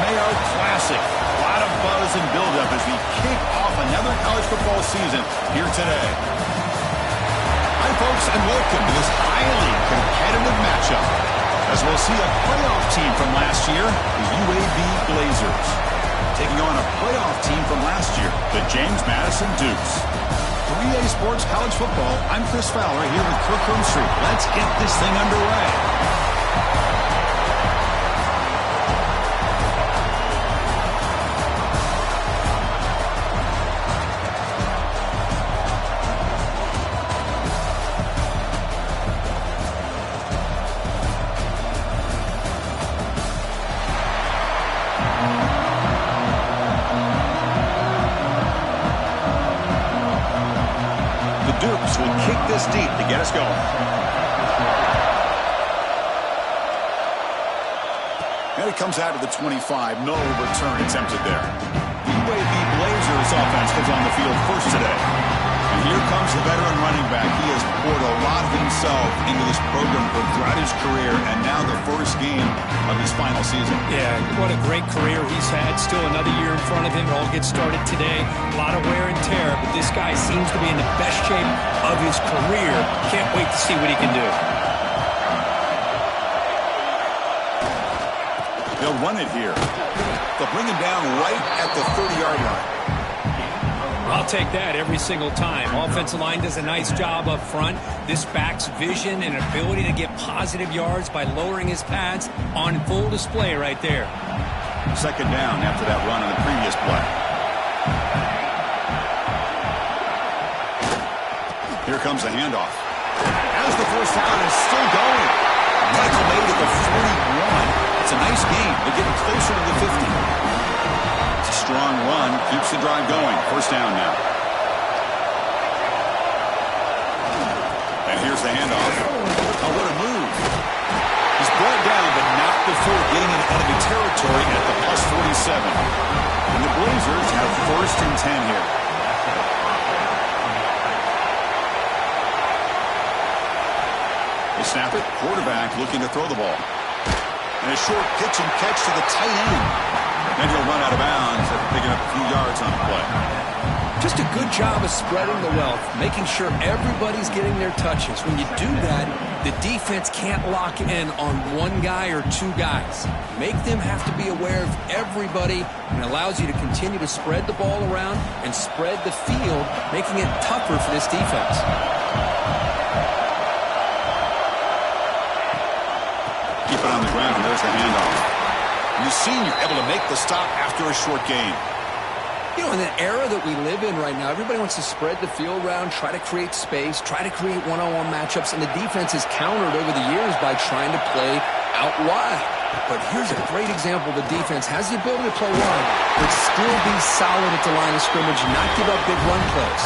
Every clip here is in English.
Mayo Classic. A lot of buzz and buildup as we kick off another college football season here today. Hi, folks, and welcome to this highly competitive matchup, as we'll see a playoff team from last year, the UAB Blazers, taking on a playoff team from last year, the James Madison Dukes. 3A Sports College Football, I'm Chris Fowler here with Kirk Street. Let's get this thing underway. Dukes will kick this deep to get us going. And it comes out of the 25. No return attempted there. The UAB Blazers offense comes on the field first today. And here comes the veteran running back. He has poured a lot of himself into this program throughout his career, and now the first game of his final season. Yeah, what a great career he's had. Still another year in front of him. It all gets started today. A lot of wear and tear, but this guy seems to be in the best shape of his career. Can't wait to see what he can do. They'll run it here. They'll bring him down right at the 30-yard line. I'll take that every single time. Offensive line does a nice job up front. This back's vision and ability to get positive yards by lowering his pads on full display right there. Second down after that run on the previous play. Here comes the handoff. As the first down is still going. Tackle made at the 41. It's a nice gain. They're getting closer to the 50. Strong run keeps the drive going. First down now. And here's the handoff. Oh, what a move. He's brought down, but not before getting into enemy territory at the plus 47. And the Blazers have first and 10 here. They snap it. Quarterback looking to throw the ball. And a short pitch and catch to the tight end. And he'll run out of bounds after picking up a few yards on the play. Just a good job of spreading the wealth, making sure everybody's getting their touches. When you do that, the defense can't lock in on one guy or two guys. Make them have to be aware of everybody, and allows you to continue to spread the ball around and spread the field, making it tougher for this defense. Keep it on the ground, and there's the handoff. The senior able to make the stop after a short gain. You know, in the era that we live in right now, everybody wants to spread the field around, try to create space, try to create one-on-one matchups, and the defense has countered over the years by trying to play out wide. But here's a great example. The defense has the ability to play wide, but still be solid at the line of scrimmage and not give up big run plays.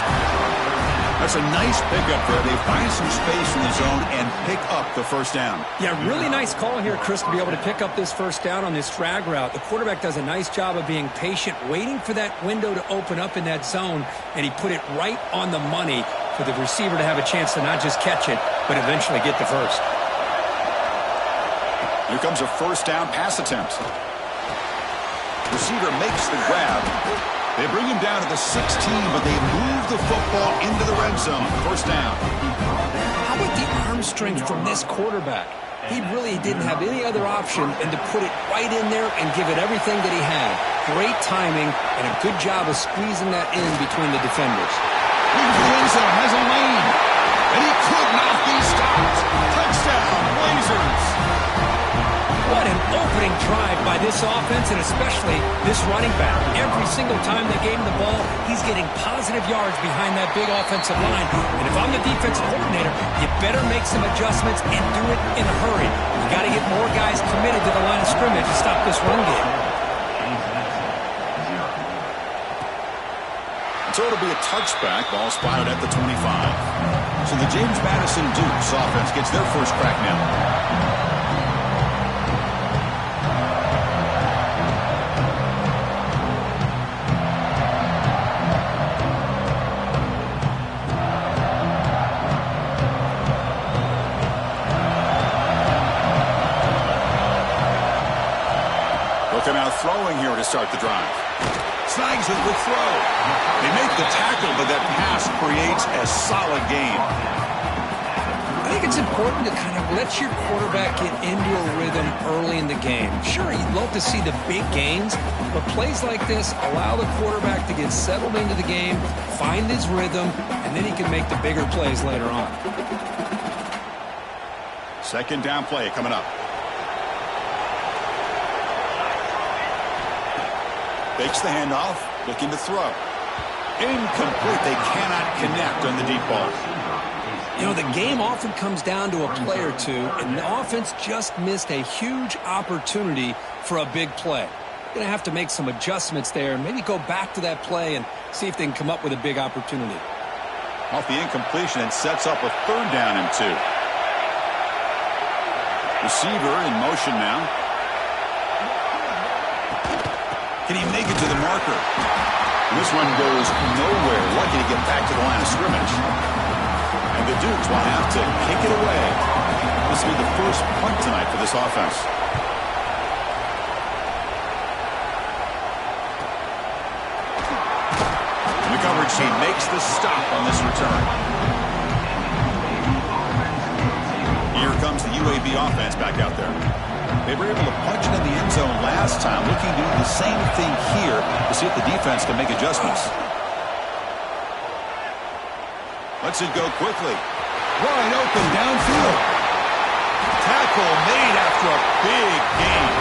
That's a nice pickup there. They find some space in the zone and pick up the first down. Yeah, really nice call here, Chris, to be able to pick up this first down on this drag route. The quarterback does a nice job of being patient, waiting for that window to open up in that zone, and he put it right on the money for the receiver to have a chance to not just catch it, but eventually get the first. Here comes a first down pass attempt. Receiver makes the grab. They bring him down to the 16, but they move the football into the red zone. First down. How about the arm strength from this quarterback? He really didn't have any other option than to put it right in there and give it everything that he had. Great timing and a good job of squeezing that in between the defenders. Into the end zone, has a lane, and he could not be stopped. Touchdown, Blazers. What an opening drive by this offense, and especially this running back. Every single time they gave him the ball, he's getting positive yards behind that big offensive line. And if I'm the defensive coordinator, you better make some adjustments and do it in a hurry. You got to get more guys committed to the line of scrimmage to stop this run game. So it'll be a touchback, ball spotted at the 25. So the James Madison Dukes offense gets their first crack now. They'll come out throwing start the drive. Snags it with throw. They make the tackle, but that pass creates a solid gain. I think it's important to kind of let your quarterback get into a rhythm early in the game. Sure, you'd love to see the big gains, but plays like this allow the quarterback to get settled into the game, find his rhythm, and then he can make the bigger plays later on. Second down play coming up. Fakes the handoff, looking to throw. Incomplete. They cannot connect on the deep ball. You know, the game often comes down to a play or two, and the offense just missed a huge opportunity for a big play. Going to have to make some adjustments there, and maybe go back to that play and see if they can come up with a big opportunity. Off the incompletion, it sets up a third down and 2. Receiver in motion now. Can he make it to the marker? This one goes nowhere. Lucky to get back to the line of scrimmage. And the Dukes will have to kick it away. This will be the first punt tonight for this offense. And the coverage team makes the stop on this return. Here comes the UAB offense back out there. They were able to punch it in the end zone last time, looking to do the same thing here to see if the defense can make adjustments. Lets it go quickly. Wide open downfield. Tackle made after a big gain.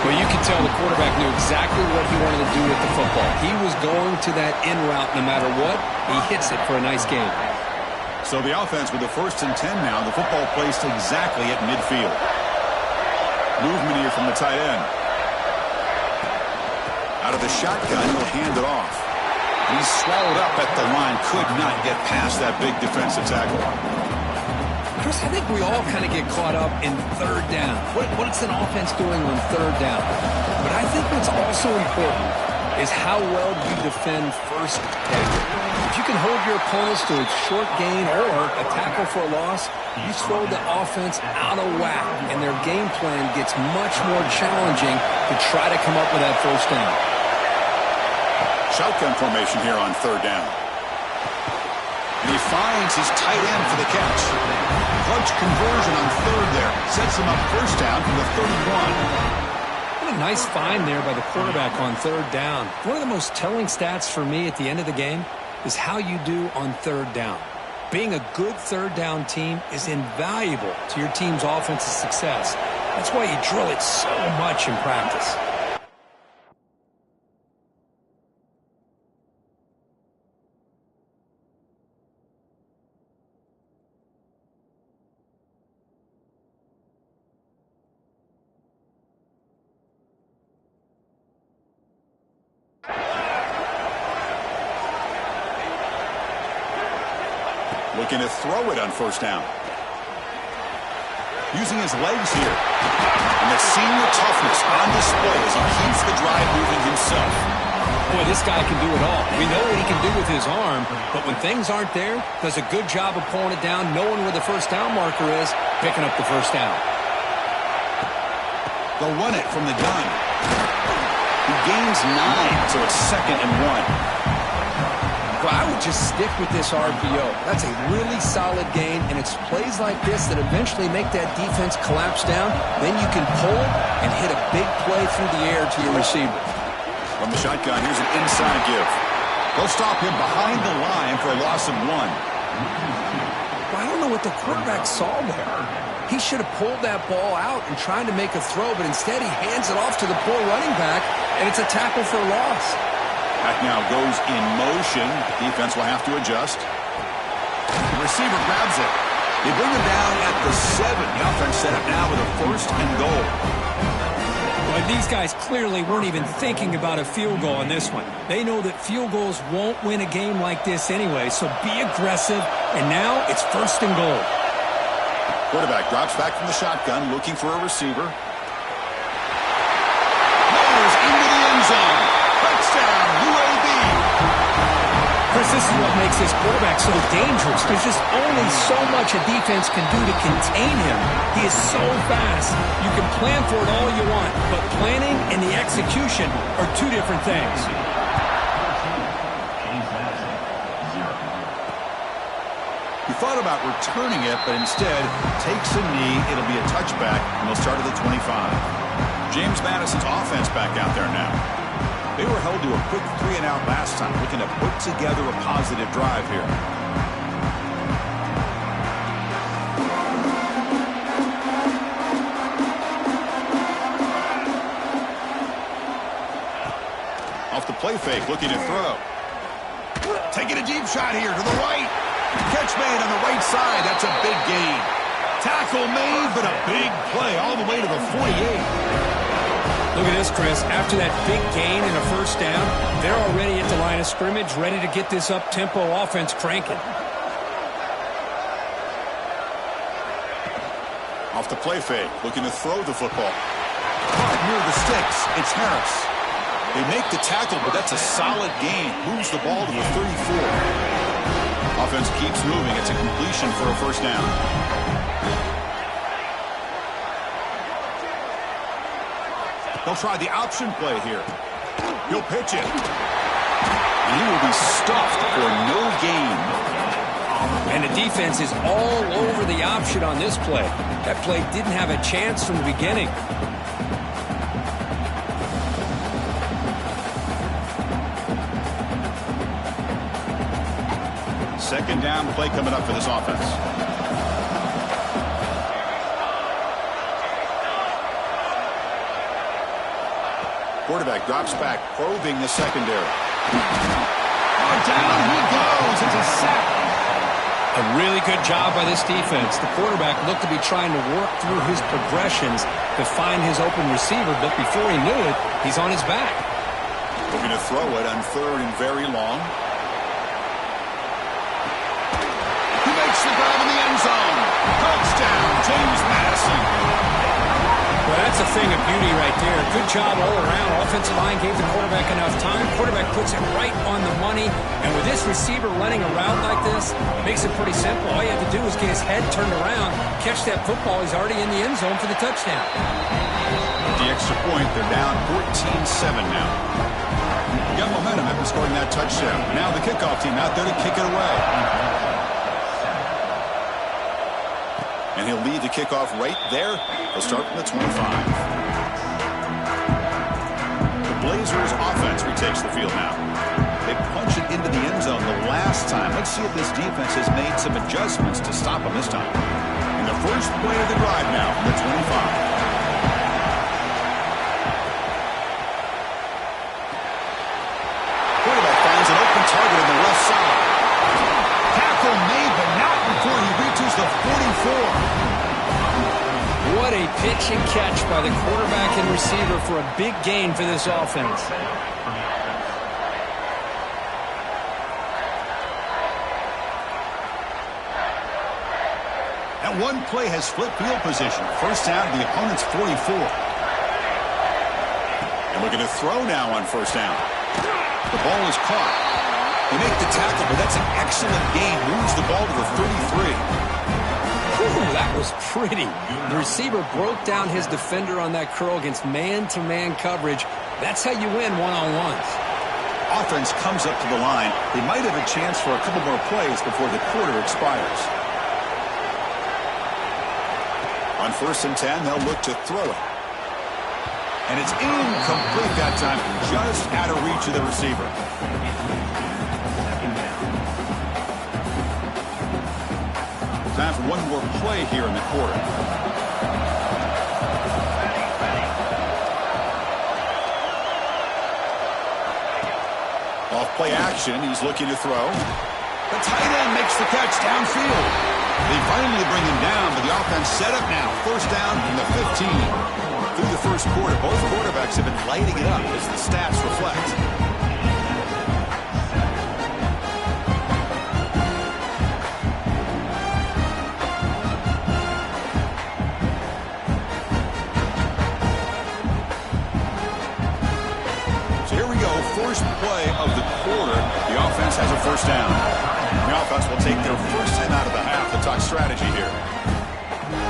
Well, you can tell the quarterback knew exactly what he wanted to do with the football. He was going to that in route no matter what. He hits it for a nice gain. So the offense with the 1st and 10 now. The football placed exactly at midfield. Movement here from the tight end. Out of the shotgun, he'll hand it off. He's swallowed up at the line. Could not get past that big defensive tackle. Chris, I think we all kind of get caught up in third down. What's an offense doing on third down? But I think what's also important is how well you defend first down. If you can hold your opponents to a short gain or a tackle for a loss, you throw the offense out of whack, and their game plan gets much more challenging to try to come up with that first down. Shotgun formation here on third down. And he finds his tight end for the catch. Clutch conversion on third there. Sets him up first down from the 31. What a nice find there by the quarterback on third down. One of the most telling stats for me at the end of the game is how you do on third down. Being a good third down team is invaluable to your team's offensive success. That's why you drill it so much in practice. Looking to throw it on first down. Using his legs here. And the senior toughness on display as he keeps the drive moving himself. Boy, this guy can do it all. We know what he can do with his arm, but when things aren't there, does a good job of pulling it down, knowing where the first down marker is, picking up the first down. They'll run it from the gun. He gains 9, so it's 2nd and 1. Well, I would just stick with this RPO. That's a really solid gain, and it's plays like this that eventually make that defense collapse down. Then you can pull and hit a big play through the air to your receiver. From the shotgun, here's an inside give. They'll stop him behind the line for a loss of 1. Well, I don't know what the quarterback saw there. He should have pulled that ball out and tried to make a throw, but instead he hands it off to the poor running back, and it's a tackle for a loss. Back now goes in motion. Defense will have to adjust. The receiver grabs it. They bring him down at the 7. The offense set up now with a 1st and goal. Well, these guys clearly weren't even thinking about a field goal in this one. They know that field goals won't win a game like this anyway, so be aggressive, and now it's 1st and goal. Quarterback drops back from the shotgun, looking for a receiver. Rolls into the end zone. Touchdown, UAB. Chris, this is what makes this quarterback so dangerous. There's just only so much a defense can do to contain him. He is so fast. You can plan for it all you want, but planning and the execution are two different things. He thought about returning it, but instead takes a knee. It'll be a touchback, and they'll start at the 25. James Madison's offense back out there now. They were held to a quick 3-and-out last time, looking to put together a positive drive here. Off the play fake, looking to throw. Taking a deep shot here to the right. Catch made on the right side. That's a big gain. Tackle made, but a big play all the way to the 48. Look at this, Chris. After that big gain and a first down, they're already at the line of scrimmage, ready to get this up-tempo offense cranking. Off the play fake, looking to throw the football. Caught near the sticks. It's Harris. They make the tackle, but that's a solid gain. Moves the ball to the 34. Offense keeps moving. It's a completion for a first down. They'll try the option play here. He'll pitch it. And he will be stuffed for no gain. And the defense is all over the option on this play. That play didn't have a chance from the beginning. Second down play coming up for this offense. Quarterback drops back, probing the secondary. Oh, down he goes. It's a sack. A really good job by this defense. The quarterback looked to be trying to work through his progressions to find his open receiver, but before he knew it, he's on his back. Looking to throw it on third and very long. The grab in the end zone. Touchdown, James Madison. Well, that's a thing of beauty right there. Good job all around. Offensive line gave the quarterback enough time. Quarterback puts it right on the money. And with this receiver running around like this, makes it pretty simple. All you have to do is get his head turned around, catch that football. He's already in the end zone for the touchdown. The extra point, they're down 14-7 now. Got momentum after scoring that touchdown. Now the kickoff team out there to kick it away. And he'll lead the kickoff right there. They'll start from the 25. The Blazers offense retakes the field now. They punch it into the end zone the last time. Let's see if this defense has made some adjustments to stop them this time. In the first play of the drive now from the 25. Quarterback finds an open target on the left side. Tackle made, but not before he reaches the 44. What a pitch and catch by the quarterback and receiver for a big gain for this offense. That one play has split field position. First down to the opponent's 44. And we're going to throw now on first down. The ball is caught. They make the tackle, but that's an excellent gain. Moves the ball to the 33. Whew, that was pretty. The receiver broke down his defender on that curl against man-to-man coverage. That's how you win one-on-ones. Offense comes up to the line. They might have a chance for a couple more plays before the quarter expires. On first and 10, they'll look to throw it. And it's incomplete that time, just out of reach of the receiver. Time for one more play here in the quarter. Off play action, he's looking to throw. The tight end makes the catch downfield. They finally bring him down, but the offense set up now. First down from the 15. Through the first quarter, both quarterbacks have been lighting it up as the stats reflect. So here we go, first play of the quarter, the offense has a first down. The offense will take their first 10 out of the half to talk strategy here.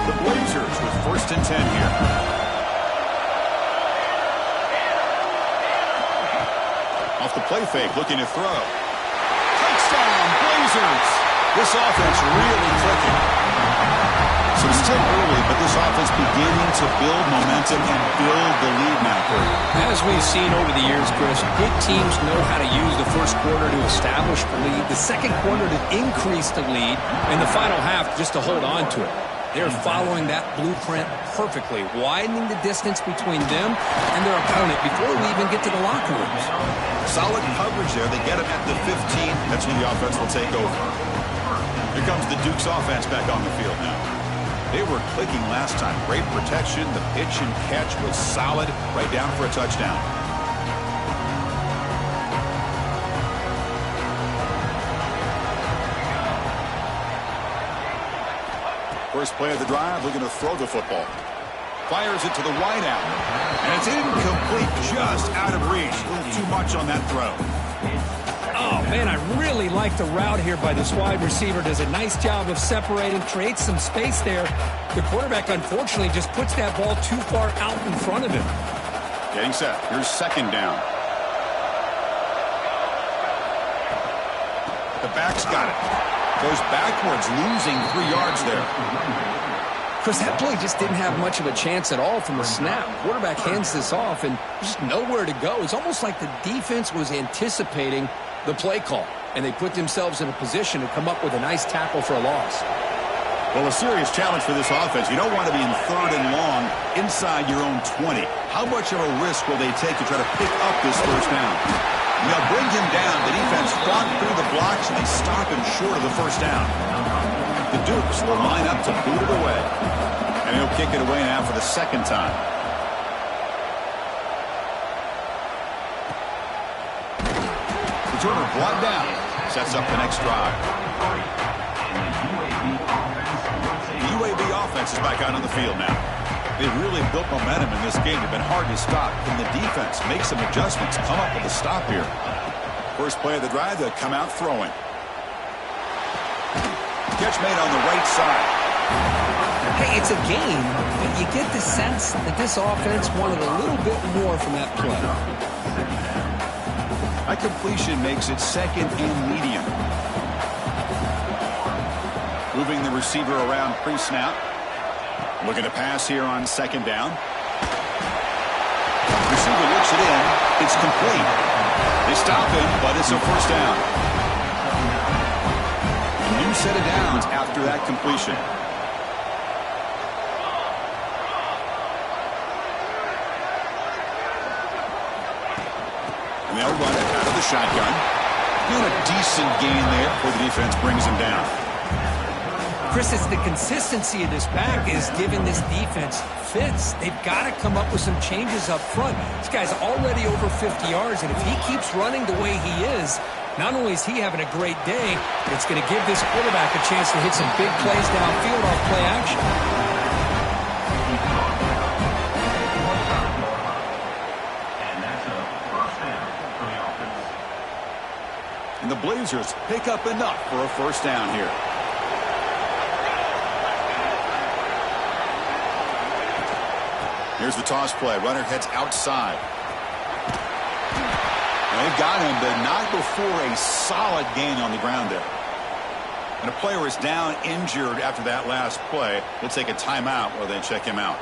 The Blazers with first and 10 here. Off the play fake, looking to throw. Touchdown, Blazers! This offense really clicking. So it's still early, but this offense beginning to build momentum and build the lead now, Kurt. As we've seen over the years, Chris, good teams know how to use the first quarter to establish the lead, the second quarter to increase the lead, and the final half just to hold on to it. They're following that blueprint perfectly, widening the distance between them and their opponent before we even get to the locker rooms. Solid coverage there. They get them at the 15. That's when the offense will take over. Here comes the Duke's offense back on the field now. They were clicking last time. Great protection. The pitch and catch was solid. Right down for a touchdown. First play of the drive, looking to throw the football. Fires it to the wide out. And it's incomplete, just out of reach. A little too much on that throw. Oh, man, I really like the route here by this wide receiver. Does a nice job of separating, creates some space there. The quarterback, unfortunately, just puts that ball too far out in front of him. Getting set. Here's second down. The back's got it. Goes backwards, losing 3 yards there. Chris, that play just didn't have much of a chance at all from the snap. Quarterback hands this off, and there's nowhere to go. It's almost like the defense was anticipating the play call, and they put themselves in a position to come up with a nice tackle for a loss. Well, a serious challenge for this offense. You don't want to be in third and long inside your own 20. How much of a risk will they take to try to pick up this first down? And they'll bring him down. The defense fought through the blocks, and they stop him short of the first down. The Dukes will line up to boot it away. And he'll kick it away now for the second time. Returner brought down. Sets up the next drive. The UAB offense is back out on the field now. They've really built momentum in this game. They've been hard to stop. Can the defense make some adjustments, come up with a stop here? First play of the drive, they'll come out throwing. Catch made on the right side. Hey, it's a game, but you get the sense that this offense wanted a little bit more from that play. That completion makes it second and medium. Moving the receiver around pre-snap. Looking to pass here on second down. Receiver looks it in. It's complete. They stop him, but it's a first down. A new set of downs after that completion. And they'll run it out of the shotgun. Doing a decent gain there before the defense brings him down. Chris, it's the consistency of this back is giving this defense fits. They've got to come up with some changes up front. This guy's already over 50 yards, and if he keeps running the way he is, not only is he having a great day, it's going to give this quarterback a chance to hit some big plays downfield off play action. And the Blazers pick up enough for a first down here. Here's the toss play. Runner heads outside. And they've got him, but not before a solid gain on the ground there. And a player is down injured after that last play. We'll take a timeout while they check him out.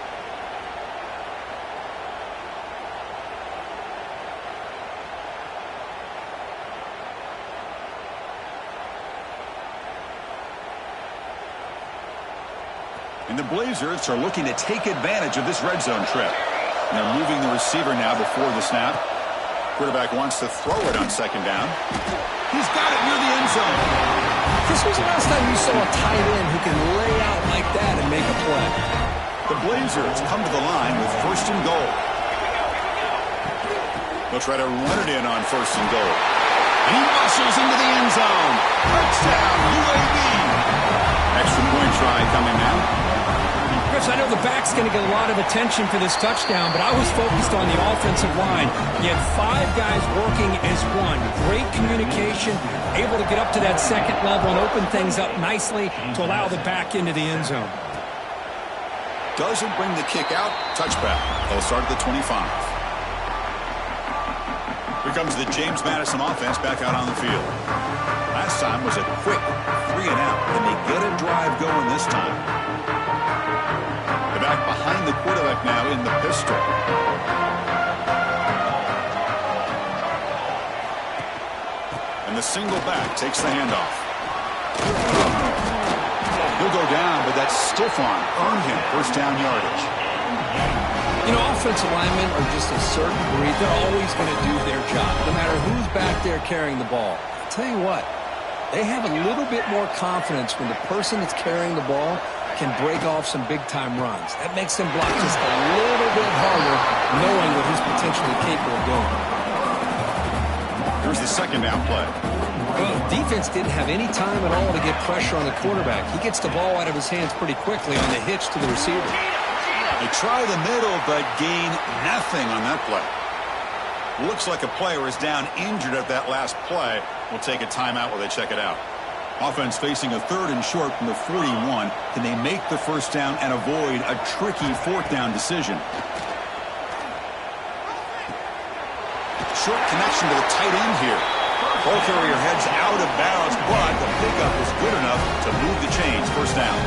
And the Blazers are looking to take advantage of this red zone trip. And they're moving the receiver now before the snap. Quarterback wants to throw it on second down. He's got it near the end zone. This was the last time you saw a tight end who can lay out like that and make a play. The Blazers come to the line with first and goal. They'll try to run it in on first and goal. And he muscles into the end zone. Touchdown, UAB. Extra point try coming now. Chris, I know the back's going to get a lot of attention for this touchdown, but I was focused on the offensive line. You had 5 guys working as one. Great communication, able to get up to that second level and open things up nicely to allow the back into the end zone. Doesn't bring the kick out. Touchback. They'll start at the 25. Here comes the James Madison offense back out on the field. Last time was a quick 3 and out, and they get a drive going this time. The back behind the quarterback now in the pistol. And the single back takes the handoff. He'll go down, but that stiff arm earned him first down yardage. You know, offensive linemen are just a certain breed. They're always going to do their job, no matter who's back there carrying the ball. I'll tell you what, they have a little bit more confidence when the person that's carrying the ball can break off some big-time runs. That makes them block just a little bit harder, knowing what he's potentially capable of doing. Here's the second down play. Well, defense didn't have any time at all to get pressure on the quarterback. He gets the ball out of his hands pretty quickly on the hitch to the receiver. They try the middle, but gain nothing on that play. Looks like a player is down injured at that last play. We'll take a timeout while they check it out. Offense facing a 3rd and short from the 41. Can they make the first down and avoid a tricky 4th down decision? Short connection to the tight end here. Ball carrier heads out of bounds, but the pickup is good enough to move the chains. First down.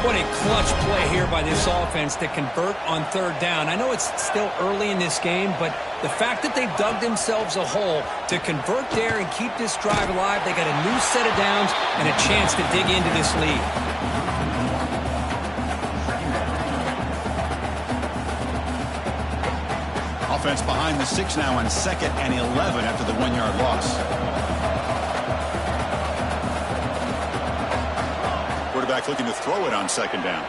What a clutch play here by this offense to convert on 3rd down. I know it's still early in this game, but the fact that they've dug themselves a hole to convert there and keep this drive alive, they got a new set of downs and a chance to dig into this lead. Offense behind the 6 now on 2nd and 11 after the 1-yard loss. Quarterback looking to throw it on 2nd down.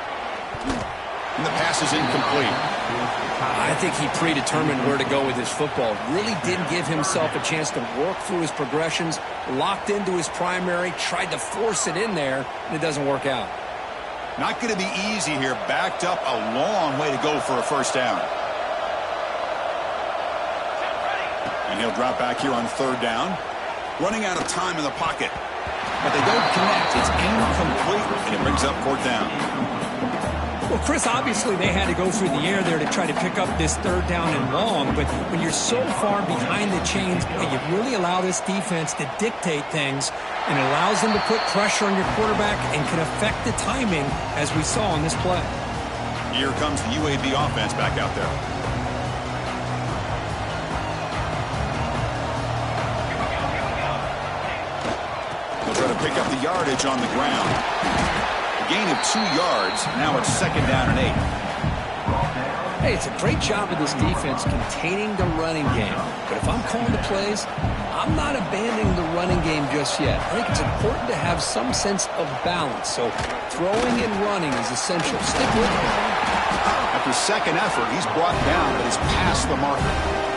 And the pass is incomplete. I think he predetermined where to go with his football. Really didn't give himself a chance to work through his progressions, locked into his primary, tried to force it in there, and it doesn't work out. Not going to be easy here. Backed up a long way to go for a first down. And he'll drop back here on 3rd down. Running out of time in the pocket. But they don't connect. It's incomplete, and it brings up 4th down. Well, Chris, obviously they had to go through the air there to try to pick up this 3rd down and long, but when you're so far behind the chains, you really allow this defense to dictate things, and it allows them to put pressure on your quarterback and can affect the timing, as we saw on this play. Here comes the UAB offense back out there. Try to pick up the yardage on the ground. A gain of 2 yards. Now it's 2nd down and 8. Hey, it's a great job of this defense containing the running game. But if I'm calling the plays, I'm not abandoning the running game just yet. I think it's important to have some sense of balance. So throwing and running is essential. Stick with it. After 2nd effort, he's brought down, but he's past the marker.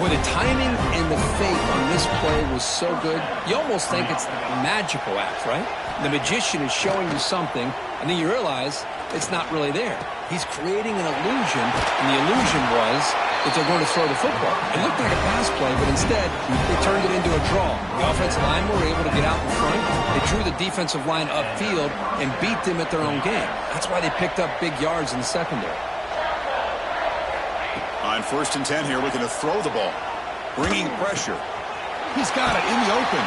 Well, the timing and the fake on this play was so good, you almost think it's a magical act, right? The magician is showing you something, and then you realize it's not really there. He's creating an illusion, and the illusion was that they're going to throw the football. It looked like a pass play, but instead, they turned it into a draw. The offensive line were able to get out in front. They drew the defensive line upfield and beat them at their own game. That's why they picked up big yards in the secondary. On 1st and 10 here, looking to throw the ball. Bringing pressure. He's got it in the open.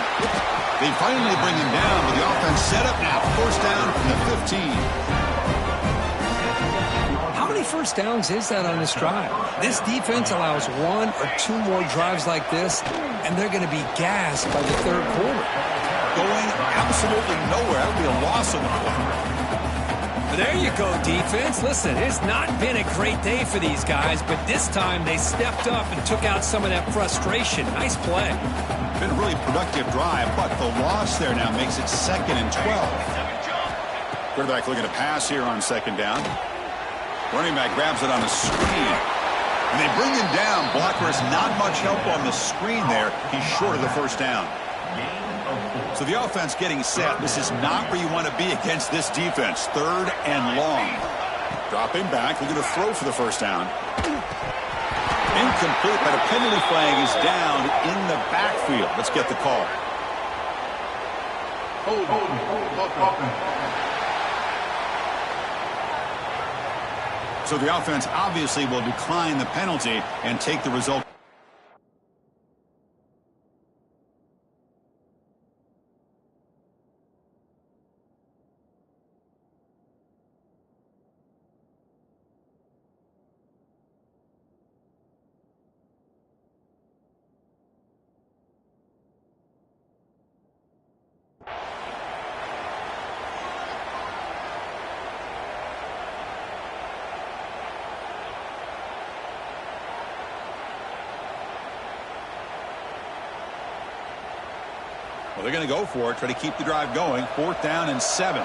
They finally bring him down with the offense set up now. First down from the 15. How many first downs is that on this drive? This defense allows 1 or 2 more drives like this, and they're going to be gassed by the 3rd quarter. Going absolutely nowhere. That would be a loss of the play. There you go, defense. Listen, it's not been a great day for these guys, but this time they stepped up and took out some of that frustration. Nice play. Been a really productive drive, but the loss there now makes it 2nd and 12. Quarterback looking to pass here on 2nd down. Running back grabs it on a screen. And they bring him down. Blockers not much help on the screen there. He's short of the first down. So the offense getting set. This is not where you want to be against this defense. 3rd and long. Dropping back, looking to throw for the first down. Incomplete, but a penalty flag is down in the backfield. Let's get the call. So the offense obviously will decline the penalty and take the result. Well, they're going to go for it, try to keep the drive going. 4th down and 7.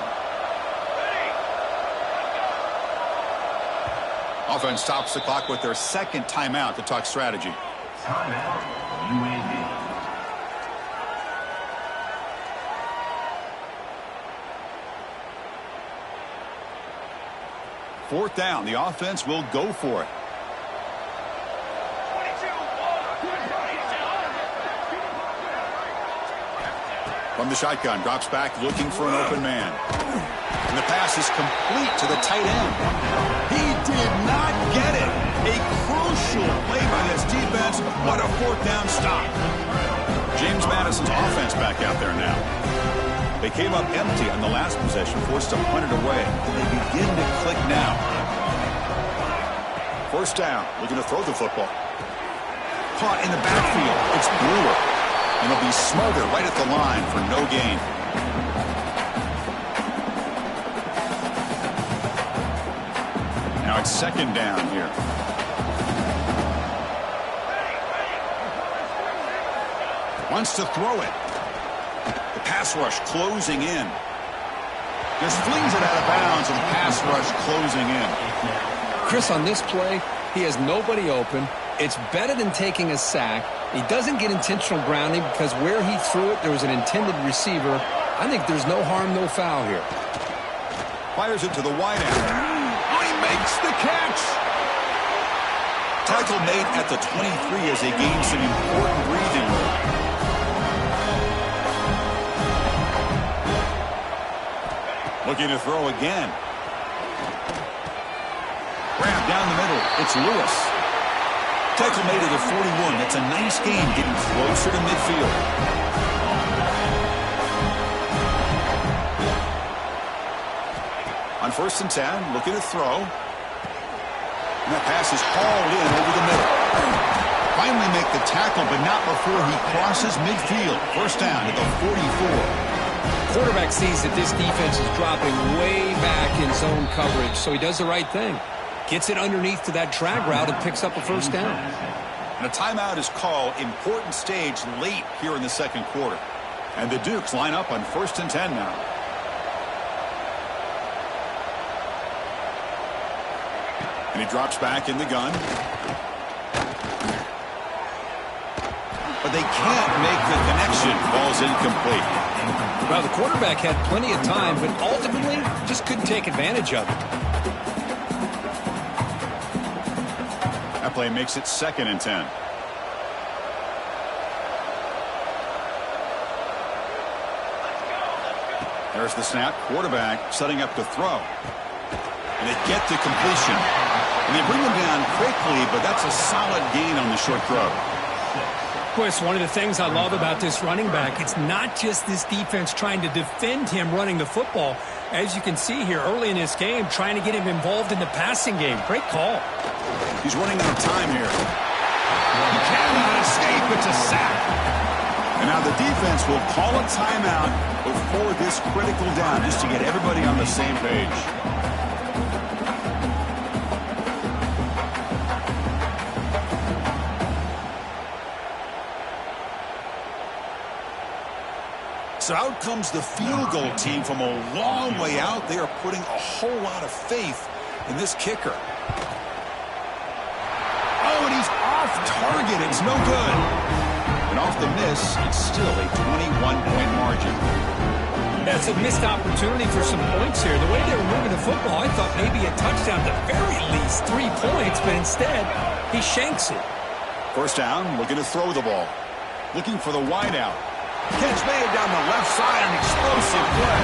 Offense stops the clock with their second timeout to talk strategy. Timeout, UAB. 4th down, the offense will go for it. From the shotgun, drops back looking for an open man. And the pass is complete to the tight end. He did not get it. A crucial play by this defense. What a 4th down stop. James Madison's offense back out there now. They came up empty on the last possession, forced to punt it away. And they begin to click now. 1st down, looking to throw the football. Caught in the backfield. It's Brewer. And he'll be smothered right at the line for no gain. Now it's 2nd down here. Wants to throw it. The pass rush closing in. Just flings it out of bounds, and the pass rush closing in. Chris, on this play, he has nobody open. It's better than taking a sack. He doesn't get intentional grounding because where he threw it, there was an intended receiver. I think there's no harm, no foul here. Fires it to the wide end. Oh, he makes the catch. Tackle made at the 23 as they gain some important breathing room. Looking to throw again. Grab down the middle. It's Lewis. Tackle made at the 41. That's a nice gain, getting closer to midfield. On 1st and 10, looking to throw. And that pass is hauled in over the middle. Finally make the tackle, but not before he crosses midfield. 1st down at the 44. Quarterback sees that this defense is dropping way back in zone coverage, so he does the right thing. Gets it underneath to that drag route and picks up a 1st down. And a timeout is called. Important stage late here in the 2nd quarter. And the Dukes line up on 1st and 10 now. And he drops back in the gun. But they can't make the connection. Ball's incomplete. Well, the quarterback had plenty of time, but ultimately just couldn't take advantage of it. That play makes it 2nd and 10. There's the snap. Quarterback setting up to throw. And they get the completion. And they bring him down quickly, but that's a solid gain on the short throw. Boy, it's one of the things I love about this running back. It's not just this defense trying to defend him running the football. As you can see here early in this game, trying to get him involved in the passing game. Great call. He's running out of time here. He cannot escape. It's a sack. And now the defense will call a timeout before this critical down just to get everybody on the same page. So out comes the field goal team from a long way out. They are putting a whole lot of faith in this kicker. Oh, and he's off target. It's no good. And off the miss, it's still a 21-point margin. That's a missed opportunity for some points here. The way they were moving the football, I thought maybe a touchdown, at the very least 3 points, but instead, he shanks it. First down, looking to throw the ball. Looking for the wide out. Catch made down the left side, an explosive play.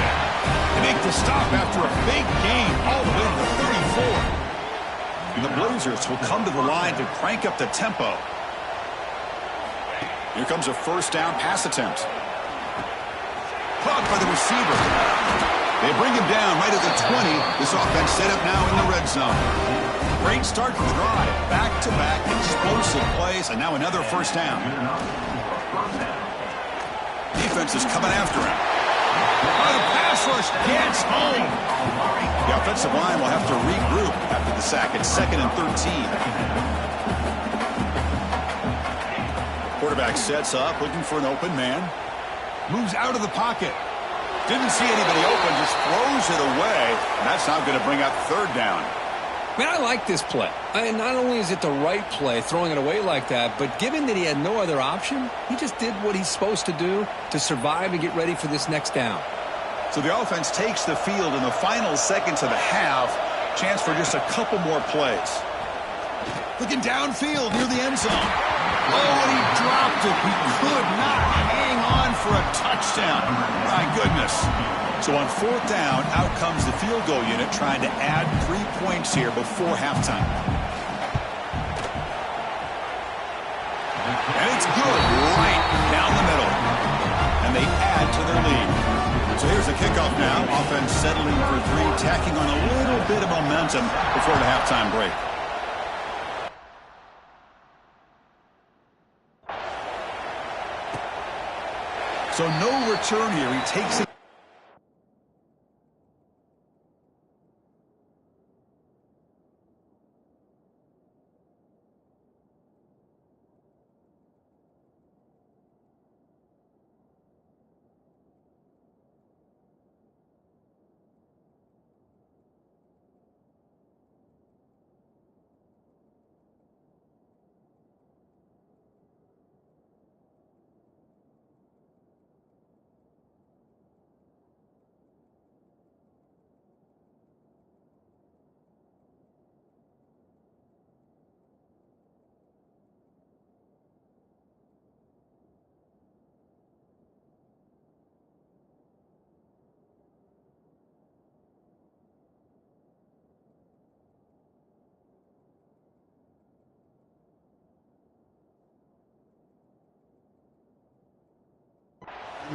They make the stop after a big gain all the way to the 34. And the Blazers will come to the line to crank up the tempo. Here comes a first down pass attempt. Caught by the receiver. They bring him down right at the 20. This offense set up now in the red zone. Great start to the drive. Back-to-back explosive plays, and now another first down. Defense is coming after him. Oh, the pass rush gets home. The offensive line will have to regroup after the sack. It's 2nd and 13. Quarterback sets up, looking for an open man. Moves out of the pocket. Didn't see anybody open, just throws it away. And that's now going to bring up third down. Man, I like this play. Not only is it the right play, throwing it away like that, but given that he had no other option, he just did what he's supposed to do to survive and get ready for this next down. So the offense takes the field in the final seconds of the half. Chance for just a couple more plays. Looking downfield near the end zone. Oh, and he dropped it. He could not hang on for a touchdown. My goodness. So on fourth down, out comes the field goal unit trying to add 3 points here before halftime. And it's good right down the middle. And they add to their lead. So here's the kickoff now. Offense settling for 3, tacking on a little bit of momentum before the halftime break. So no return here. He takes it.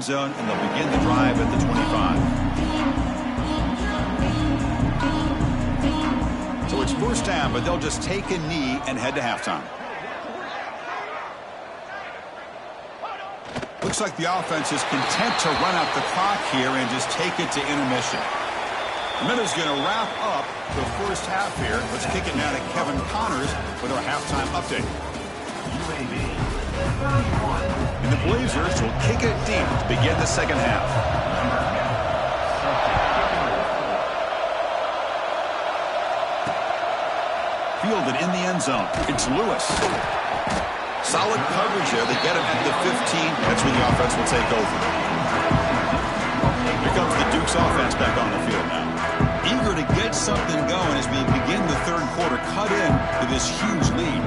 Zone, and they'll begin the drive at the 25. So it's first down, but they'll just take a knee and head to halftime. Looks like the offense is content to run out the clock here and just take it to intermission. The minute's going to wrap up the first half here. Let's kick it now to Kevin Connors with our halftime update. UAB 31. And the Blazers will kick it deep to begin the second half. Fielded in the end zone. It's Lewis. Solid coverage there. They get him at the 15. That's when the offense will take over. Here comes the Duke's offense back on the field now. Eager to get something going as we begin the third quarter. Cut in to this huge lead.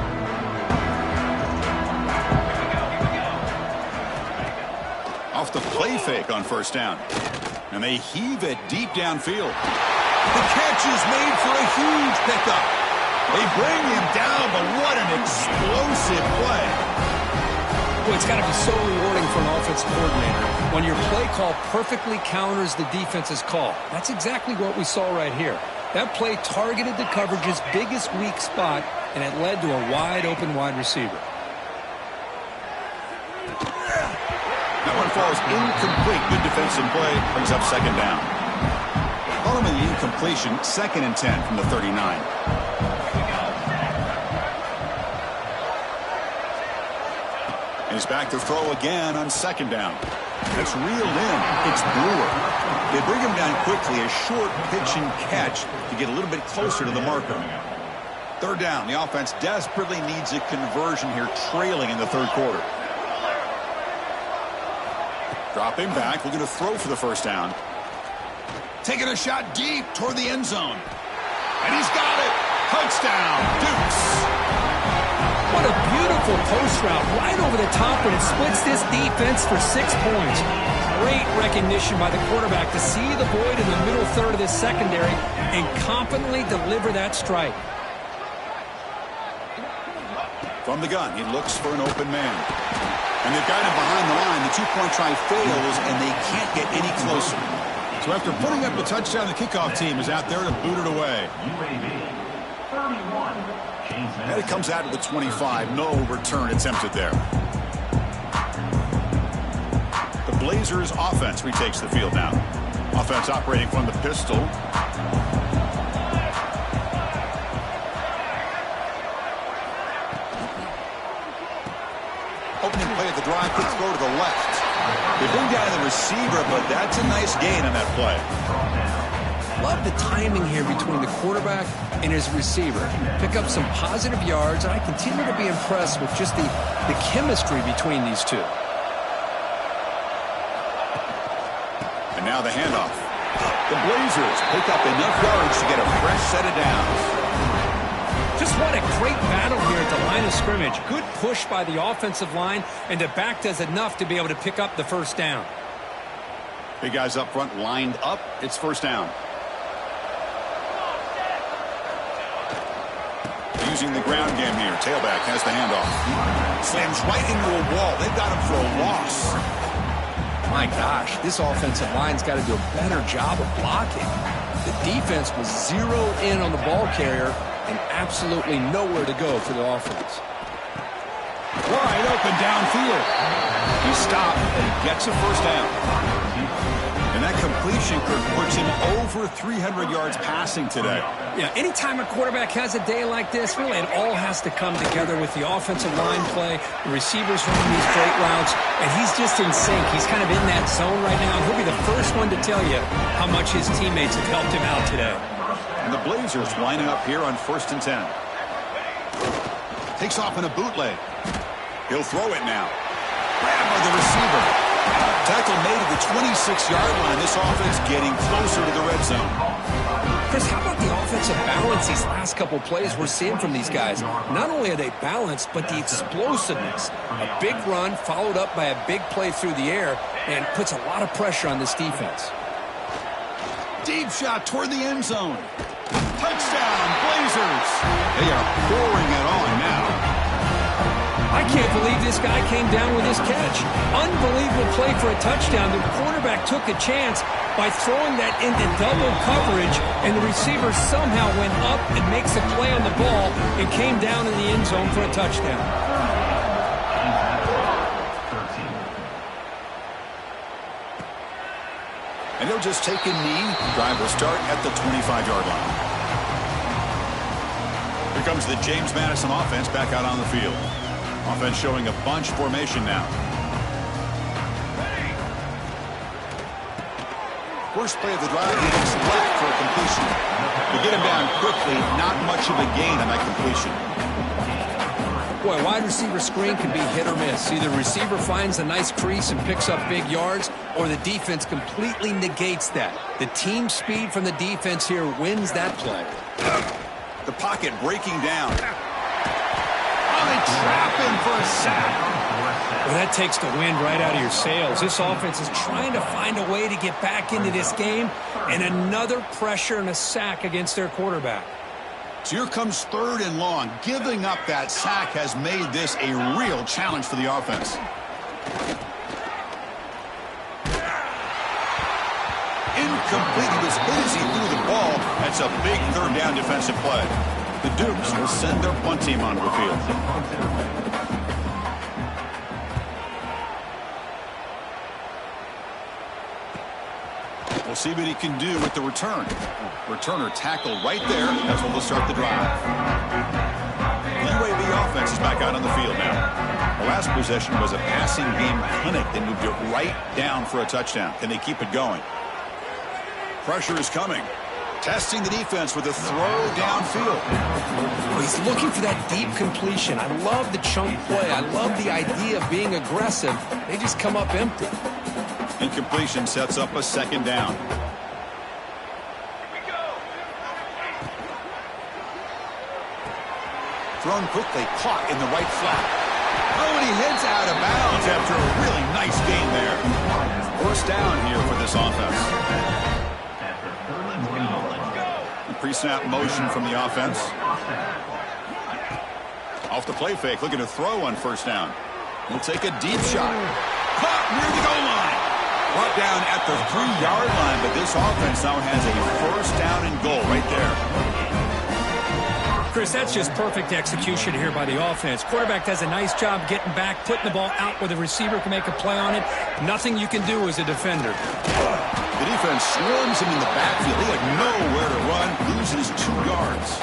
Off the play fake on first down. And they heave it deep downfield. The catch is made for a huge pickup. They bring him down, but what an explosive play. Well, it's got to be so rewarding for an offensive coordinator when your play call perfectly counters the defense's call. That's exactly what we saw right here. That play targeted the coverage's biggest weak spot, and it led to a wide-open wide receiver. That one falls incomplete. Good defensive play. Brings up second down. Following the incompletion, 2nd and 10 from the 39. He's back to throw again on second down. That's reeled in. It's Brewer. They bring him down quickly. A short pitch and catch to get a little bit closer to the marker. Third down. The offense desperately needs a conversion here, trailing in the third quarter. Dropping back, looking to throw for the first down. Taking a shot deep toward the end zone. And he's got it. Touchdown, Dukes. What a beautiful post route right over the top, and it splits this defense for 6 points. Great recognition by the quarterback to see the void in the middle third of this secondary and confidently deliver that strike. From the gun, he looks for an open man. And they've got him behind the line. The two-point try fails, and they can't get any closer. So after putting up the touchdown, the kickoff team is out there to boot it away. UAB 31. And it comes out to the 25. No return attempted there. The Blazers offense retakes the field now. Offense operating from the pistol. Opening play of the drive, quick throw to the left. They bring down the receiver, but that's a nice gain on that play. Love the timing here between the quarterback and his receiver. Pick up some positive yards, and I continue to be impressed with just the chemistry between these two. And now the handoff. The Blazers pick up enough yards to get a fresh set of downs. Just what a great battle here at the line of scrimmage. Good push by the offensive line, and the back does enough to be able to pick up the first down. Big guys up front lined up. It's first down. Using the ground game here. Tailback has the handoff. Slams right into a wall. They've got him for a loss. My gosh, this offensive line's got to do a better job of blocking. The defense was zeroed in on the ball carrier and absolutely nowhere to go for the offense. Wide open downfield. He stopped and gets a first down. And that completion puts him over 300 yards passing today. Yeah, anytime a quarterback has a day like this, really it all has to come together with the offensive line play, the receivers running these great routes, and he's just in sync. He's kind of in that zone right now. He'll be the first one to tell you how much his teammates have helped him out today. And the Blazers lining up here on 1st and 10. Takes off in a bootleg. He'll throw it now. Grabbed by the receiver. Tackle made at the 26-yard line. This offense getting closer to the red zone. Chris, how about the offensive balance these last couple plays we're seeing from these guys? Not only are they balanced, but the explosiveness. A big run followed up by a big play through the air and puts a lot of pressure on this defense. Deep shot toward the end zone. Touchdown, Blazers. They are pouring it on now. I can't believe this guy came down with this catch. Unbelievable play for a touchdown. The quarterback took a chance by throwing that into double coverage, and the receiver somehow went up and makes a play on the ball and came down in the end zone for a touchdown. And they'll just take a knee. Drive will start at the 25-yard line. Here comes the James Madison offense back out on the field. Offense showing a bunch formation now. First play of the drive, he looks left for a completion. To get him down quickly, not much of a gain on that completion. Boy, wide receiver screen can be hit or miss. Either the receiver finds a nice crease and picks up big yards, or the defense completely negates that. The team speed from the defense here wins that play. The pocket breaking down. They trap him for a sack. Well, that takes the wind right out of your sails. This offense is trying to find a way to get back into this game, and another pressure and a sack against their quarterback. So here comes 3rd and long. Giving up that sack has made this a real challenge for the offense. Incomplete. He was hit as he threw the ball. That's a big 3rd down defensive play. The Dukes will send their punt team onto the field. We'll see what he can do with the return. Returner tackled right there. That's when we'll start the drive. The UAB offense is back out on the field now. The last possession was a passing game clinic. They moved it right down for a touchdown. Can they keep it going? Pressure is coming. Testing the defense with a throw downfield. Oh, he's looking for that deep completion. I love the chunk play. I love the idea of being aggressive. They just come up empty. Incompletion sets up a second down. Thrown quickly, caught in the right flat. Oh, and he heads out of bounds after a really nice gain there. First down here for this offense. Pre-snap motion from the offense. Off the play fake, looking to throw on first down. He'll take a deep shot. Caught near the goal line. Brought down at the 3-yard line, but this offense now has a first down and goal right there. Chris, that's just perfect execution here by the offense. Quarterback does a nice job getting back, putting the ball out where the receiver can make a play on it. Nothing you can do as a defender. The defense swarms him in the backfield. He had nowhere to run, loses 2 yards.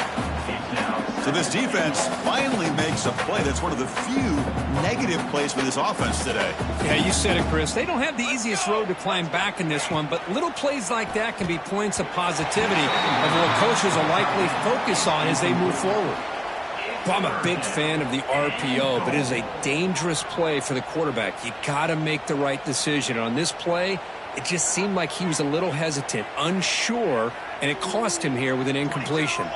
So this defense finally makes a play. That's one of the few negative plays for this offense today. Yeah, you said it, Chris. They don't have the easiest road to climb back in this one, but little plays like that can be points of positivity of what coaches will likely focus on as they move forward. Well, I'm a big fan of the RPO, but it is a dangerous play for the quarterback. You got to make the right decision. On this play, it just seemed like he was a little hesitant, unsure, and it cost him here with an incompletion.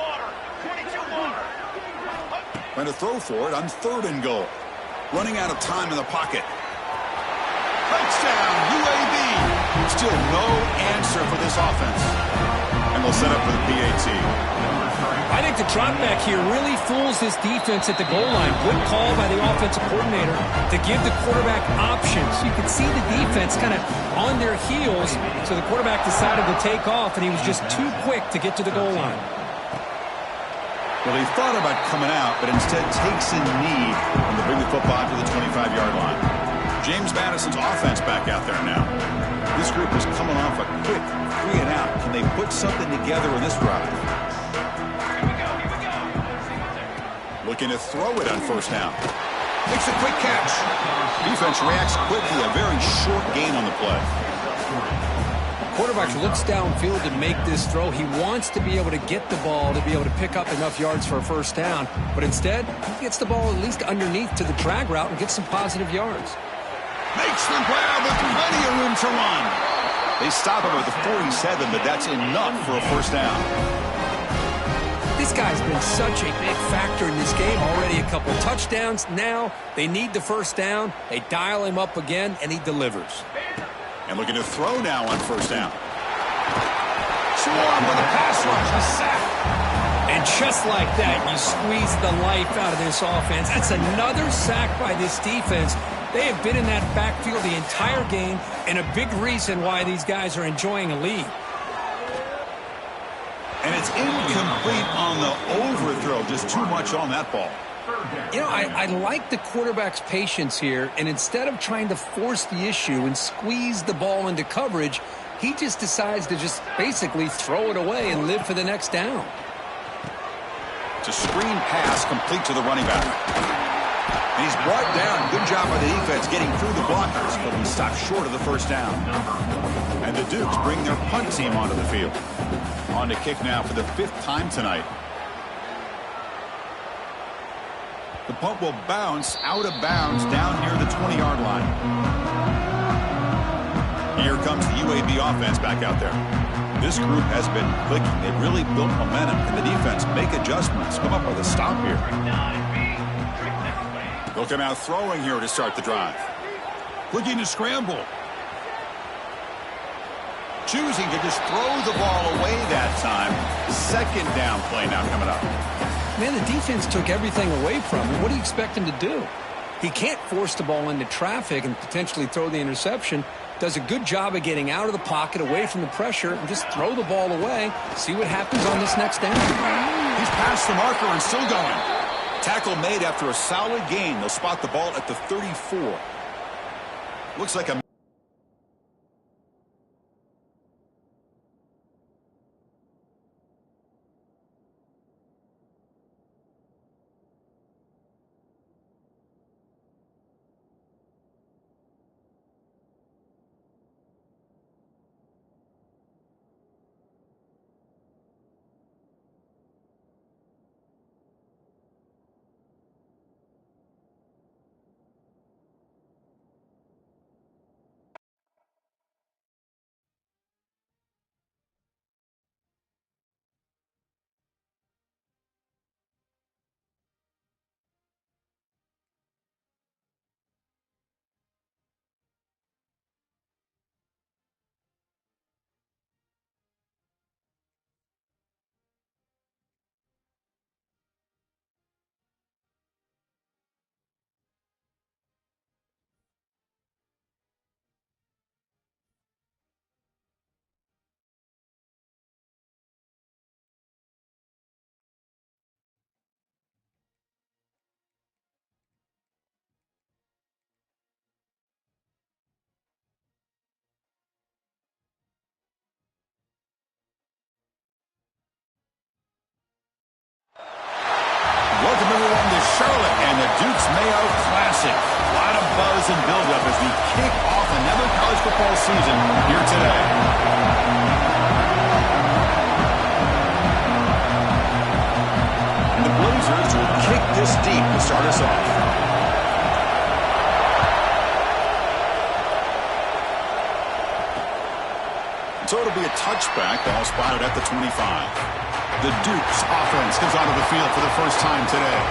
Trying to throw for it on 3rd and goal. Running out of time in the pocket. Touchdown, UAB. Still no answer for this offense. And they'll set up for the PAT. I think the drop back here really fools this defense at the goal line. Good call by the offensive coordinator to give the quarterback options. You could see the defense kind of on their heels, so the quarterback decided to take off, and he was just too quick to get to the goal line. Well, he thought about coming out, but instead takes a knee when they bring the football to the 25-yard line. James Madison's offense back out there now. This group is coming off a quick 3 and out. Can they put something together in this drive? Looking to throw it on first down. Makes a quick catch. Defense reacts quickly. A very short gain on the play. Quarterback looks downfield to make this throw. He wants to be able to get the ball to be able to pick up enough yards for a first down. But instead, he gets the ball at least underneath to the drag route and gets some positive yards. Makes the grab with plenty of room to run. They stop him at the 47, but that's enough for a first down. This guy's been such a big factor in this game. Already a couple touchdowns. Now they need the first down. They dial him up again, and he delivers. And looking to throw now on first down. Swarm with a pass rush, a sack. And just like that, you squeeze the life out of this offense. That's another sack by this defense. They have been in that backfield the entire game, and a big reason why these guys are enjoying a lead. And it's incomplete on the overthrow. Just too much on that ball. You know, I like the quarterback's patience here, and instead of trying to force the issue and squeeze the ball into coverage, he just decides to just basically throw it away and live for the next down. It's a screen pass complete to the running back. And he's brought down. Good job by the defense getting through the blockers, but he stopped short of the first down. And the Dukes bring their punt team onto the field. On to kick now for the 5th time tonight. The punt will bounce out of bounds down near the 20-yard line. Here comes the UAB offense back out there. This group has been clicking. They really built momentum. Can the defense make adjustments? Come up with a stop here. They'll come out throwing here to start the drive. Looking to scramble. Choosing to just throw the ball away that time. Second down play now coming up. Man, the defense took everything away from him. What do you expect him to do? He can't force the ball into traffic and potentially throw the interception. Does a good job of getting out of the pocket, away from the pressure, and just throw the ball away. See what happens on this next down. He's past the marker and still going. Tackle made after a solid gain. They'll spot the ball at the 34. Looks like a safe. A lot of buzz and buildup as we kick off another college football season here today. And the Blazers will kick this deep to start us off. So it'll be a touchback. Ball spotted at the 25. The Duke's offense comes onto the field for the first time today.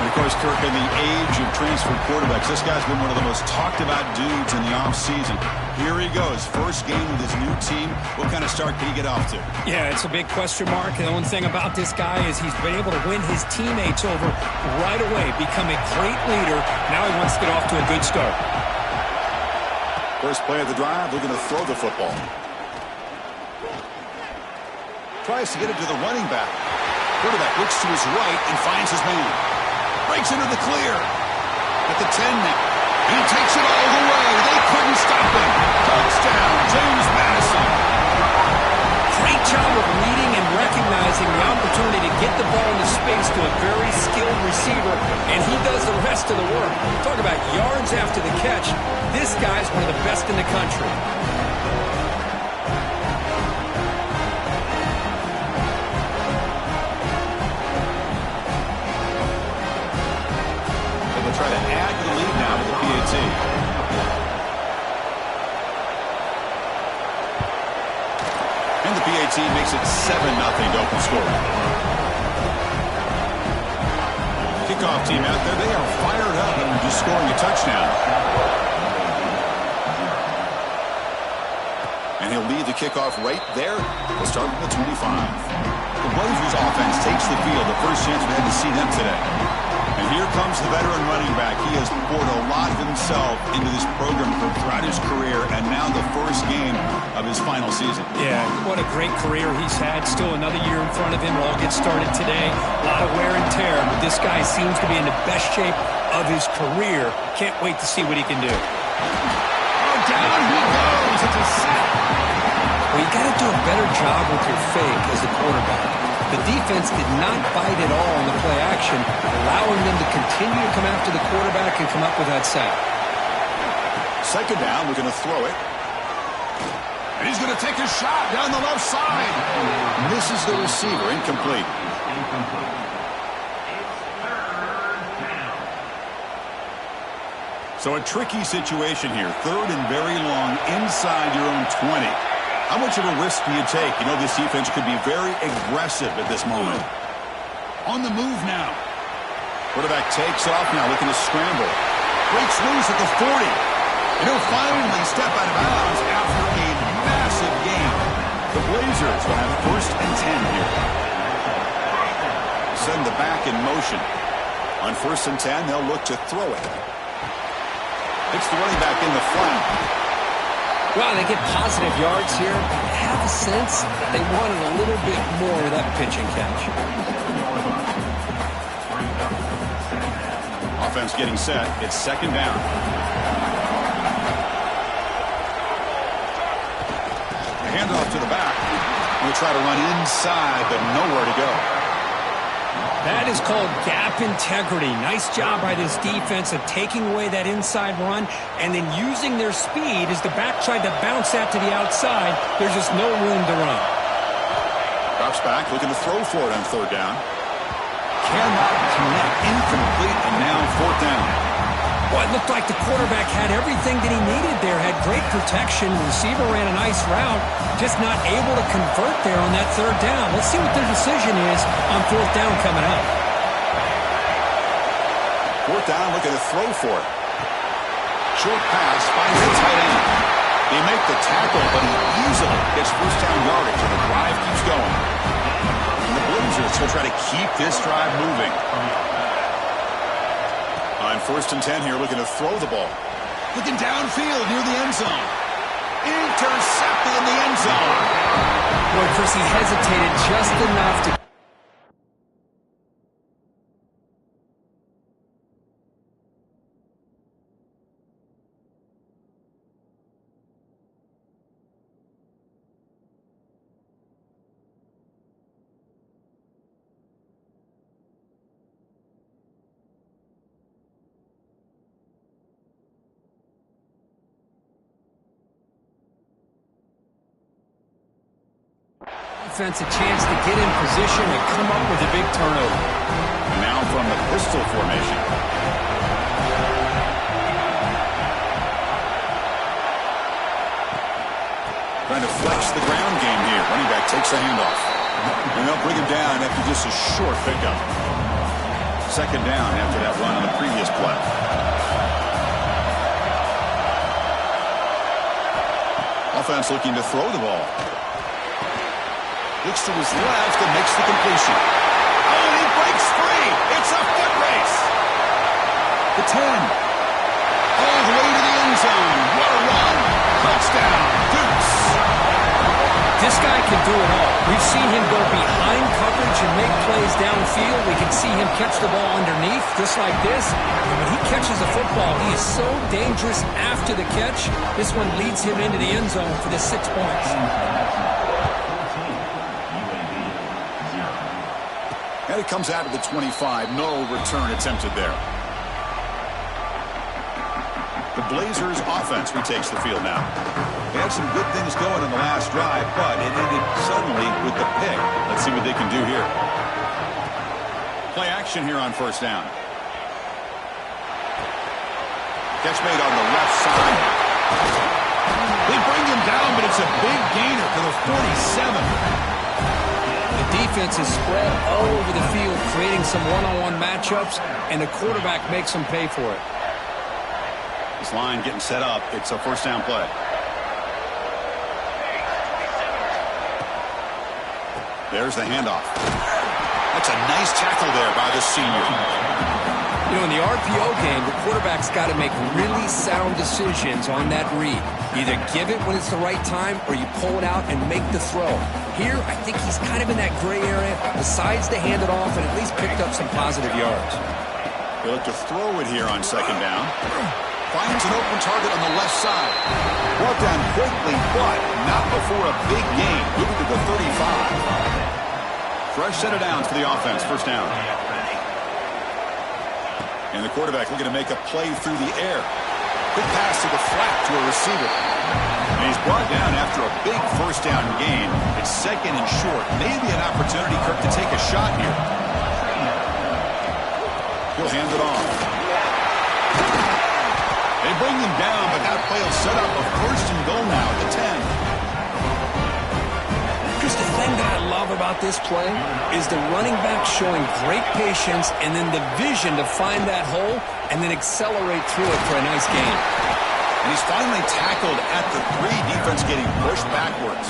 And, of course, Kirk, in the age of transfer quarterbacks, this guy's been one of the most talked-about dudes in the offseason. Here he goes. First game with his new team. What kind of start can he get off to? Yeah, it's a big question mark. The only thing about this guy is he's been able to win his teammates over right away, become a great leader. Now he wants to get off to a good start. First play of the drive, looking to throw the football. Tries to get it to the running back. Quarterback looks to his right and finds his man. Breaks into the clear. At the 10 now. And he takes it all the way. They couldn't stop him. Touchdown, James Madison. Great job of reading and recognizing the opportunity to get the ball into space to a very skilled receiver, and he does the rest of the work. Talk about yards after the catch. This guy's one of the best in the country. Try to add to the lead now with the PAT. And the PAT makes it 7-0 to open score. Kickoff team out there, they are fired up and just scoring a touchdown. And he'll lead the kickoff right there. We'll start with the 25. The Blazers offense takes the field. The first chance we had to see them today. And here comes the veteran running back. He has poured a lot of himself into this program throughout his career, and now the first game of his final season. Yeah, what a great career he's had. Still another year in front of him. It all gets started today. A lot of wear and tear, but this guy seems to be in the best shape of his career. Can't wait to see what he can do. Oh, down he goes. It's a sack. Well, you got to do a better job with your fake as a quarterback. The defense did not bite at all on the play action, allowing them to continue to come after the quarterback and come up with that sack. Second down, we're going to throw it. And he's going to take a shot down the left side. Misses the receiver, incomplete. So a tricky situation here. Third and very long inside your own 20. How much of a risk do you take? You know this defense could be very aggressive at this moment. On the move now. Quarterback takes off now, looking to scramble. Breaks loose at the 40. And he'll finally step out of bounds after a massive gain. The Blazers will have first and 10 here. Send the back in motion. On first and 10, they'll look to throw it. It's the running back in the flat. Well, they get positive yards here. I have a sense they wanted a little bit more of that pitch and catch. Offense getting set. It's second down. The handoff to the back. We'll try to run inside, but nowhere to go. That is called gap integrity. Nice job by this defense of taking away that inside run and then using their speed as the back tried to bounce that to the outside. There's just no room to run. Drops back, looking to throw for it on third down. Cannot connect, incomplete, and now fourth down. Well, it looked like the quarterback had everything that he needed there. Had great protection. The receiver ran a nice route. Just not able to convert there on that third down. Let's see what their decision is on fourth down coming up. Fourth down, looking to throw for it. Short pass, finds the tight end. They make the tackle, but he easily gets first down yardage, and the drive keeps going. And the Blazers will try to keep this drive moving. On first and 10 here, looking to throw the ball. Looking downfield near the end zone. Intercepted in the end zone. Boy, Chris, he hesitated just enough to defense a chance to get in position and come up with a big turnover. Now from the pistol formation. Trying to flex the ground game here. Running back takes the handoff. And they'll bring him down after just a short pickup. Second down after that run on the previous play. Offense looking to throw the ball. Looks to his left and makes the completion. Oh, and he breaks free. It's a foot race. The 10. All the way to the end zone. What a run. Touchdown. Dukes. This guy can do it all. We've seen him go behind coverage and make plays downfield. We can see him catch the ball underneath, just like this. And when he catches the football, he is so dangerous after the catch. This one leads him into the end zone for the 6 points. And it comes out of the 25. No return attempted there. The Blazers offense retakes the field now. They had some good things going in the last drive, but it ended suddenly with the pick. Let's see what they can do here. Play action here on first down. Catch made on the left side. They bring him down, but it's a big gainer to the 47. The defense is spread all over the field, creating some one-on-one matchups, and the quarterback makes them pay for it. This line getting set up. It's a first down play. There's the handoff. That's a nice tackle there by the senior. You know, in the RPO game, the quarterback's got to make really sound decisions on that read. Either give it when it's the right time or you pull it out and make the throw. Here, I think he's kind of in that gray area, decides to hand it off and at least picked up some positive yards. They look to throw it here on second down. Finds an open target on the left side. Brought down quickly, but not before a big gain. Moving to the 35. Fresh set of downs for the offense. First down. And the quarterback looking to make a play through the air. Quick pass to the flat to a receiver. And he's brought down after a big first down gain. It's second and short. Maybe an opportunity, Kirk, to take a shot here. He'll hand it off. They bring him down, but that play will set up a first and goal now at the 10. Chris, the thing that I love about this play is the running back showing great patience and then the vision to find that hole and then accelerate through it for a nice gain. And he's finally tackled at the 3. Defense getting pushed backwards.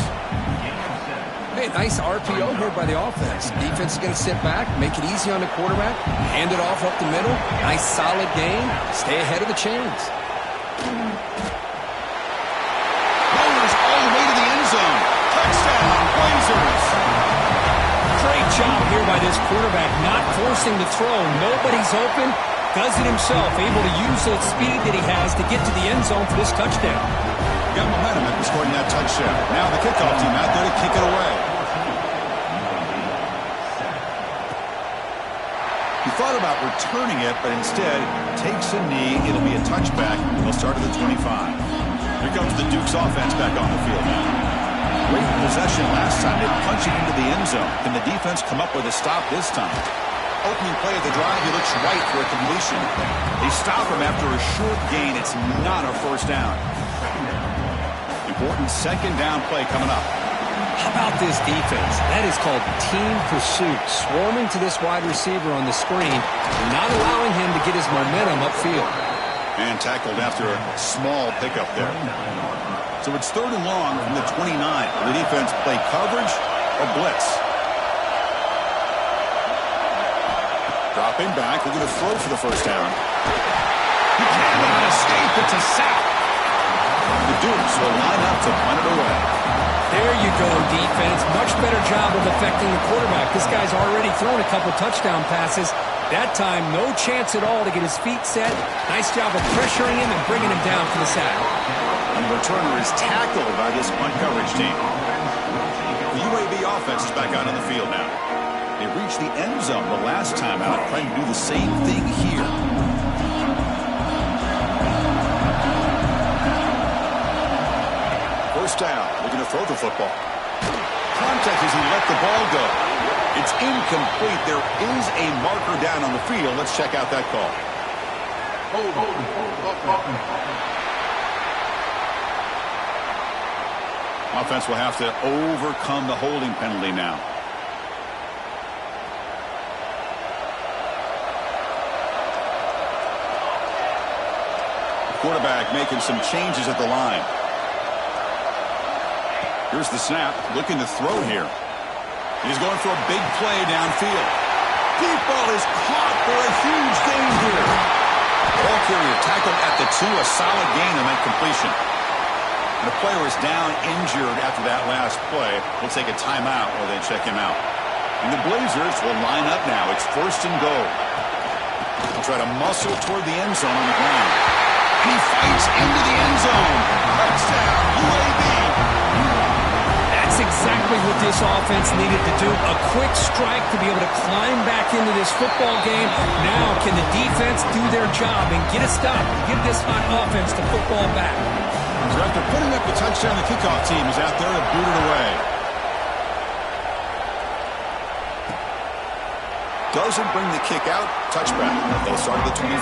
Hey, nice RPO here by the offense. Defense is going to sit back, make it easy on the quarterback, hand it off up the middle. Nice solid gain. Stay ahead of the chains. Rollers all the way to the end zone. Touchdown, Blazers. Great job here by this quarterback, not forcing the throw. Nobody's open. Does it himself, able to use the speed that he has to get to the end zone for this touchdown. Got momentum after scoring that touchdown. Now the kickoff team out there to kick it away. He thought about returning it, but instead takes a knee. It'll be a touchback. They'll start at the 25. Here comes the Dukes offense back on the field now. Great possession last time. They punch it into the end zone. Can the defense come up with a stop this time? Opening play of the drive, he looks right for a completion. They stop him after a short gain. It's not a first down. Important second down play coming up. How about this defense? That is called team pursuit. Swarming to this wide receiver on the screen, not allowing him to get his momentum upfield. And tackled after a small pickup there. So it's third and long from the 29. The defense play coverage or blitz. Dropping back, looking to throw for the first down. He cannot escape. It's a sack. The Dukes will line up to punt it away. There you go, defense. Much better job of affecting the quarterback. This guy's already thrown a couple touchdown passes. That time, no chance at all to get his feet set. Nice job of pressuring him and bringing him down for the sack. And the returner is tackled by this punt coverage team. The UAB offense is back out on the field now. They reached the end zone the last time out, trying to do the same thing here. First down, looking to throw the football. contact as he let the ball go. It's incomplete. There is a marker down on the field. Let's check out that call. Offense will have to overcome the holding penalty now. Quarterback making some changes at the line. Here's the snap, looking to throw here. He's going for a big play downfield. Deep ball is caught for a huge gain here. Ball carrier tackled at the 2, a solid gain and then completion. The player is down injured after that last play. We'll take a timeout while they check him out. And the Blazers will line up now. It's 1st and goal. They'll try to muscle toward the end zone on the ground. And he fights into the end zone. Touchdown, UAB. That's exactly what this offense needed to do. A quick strike to be able to climb back into this football game. Now, can the defense do their job and get a stop? Give this hot offense the football back. So after putting up the touchdown, the kickoff team is out there to boot it away. Doesn't bring the kick out. Touchback. They'll start at the 25.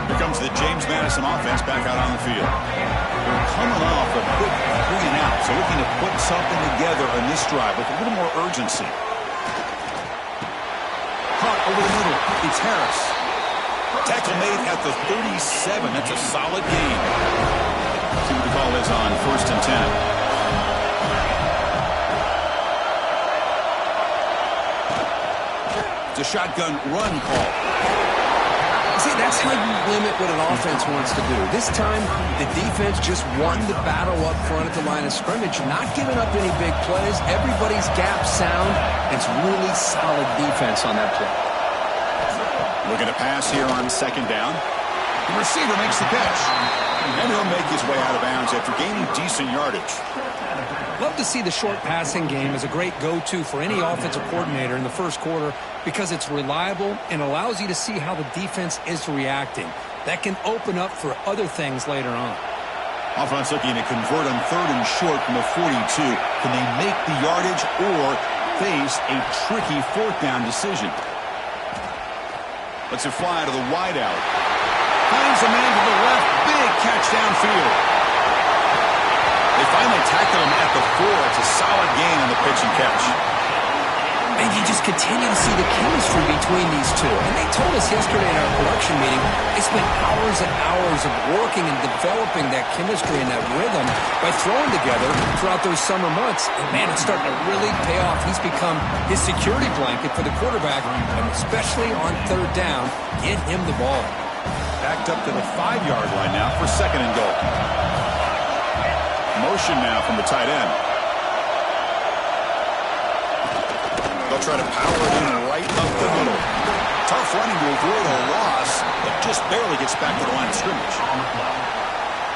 Here comes the James Madison offense back out on the field. They're coming off a quick 3 and out, so looking to put something together on this drive with a little more urgency. Caught over the middle. It's Harris. Tackle made at the 37. That's a solid gain. See what the call is on 1st and 10. It's a shotgun run call. See, that's how you limit what an offense wants to do. This time, the defense just won the battle up front at the line of scrimmage, not giving up any big plays. Everybody's gap sound. It's really solid defense on that play. Looking to pass here on 2nd down. The receiver makes the catch. And he'll make his way out of bounds after gaining decent yardage. Love to see the short passing game as a great go-to for any offensive coordinator in the first quarter because it's reliable and allows you to see how the defense is reacting. That can open up for other things later on. Offense looking to convert on 3rd and short from the 42. Can they make the yardage or face a tricky 4th down decision? Lets it fly to the wideout. Finds a man to the left. Big catch downfield. They finally tackle him at the 4. It's a solid gain on the pitch and catch. And you just continue to see the chemistry between these two. And they told us yesterday in our production meeting, they spent hours and hours of working and developing that chemistry and that rhythm by throwing together throughout those summer months. And man, it's starting to really pay off. He's become his security blanket for the quarterback, and especially on 3rd down, get him the ball. Backed up to the 5-yard line now for 2nd and goal. Motion now from the tight end. They'll try to power it in right up the middle. Tough running to avoid a loss, but just barely gets back to the line of scrimmage.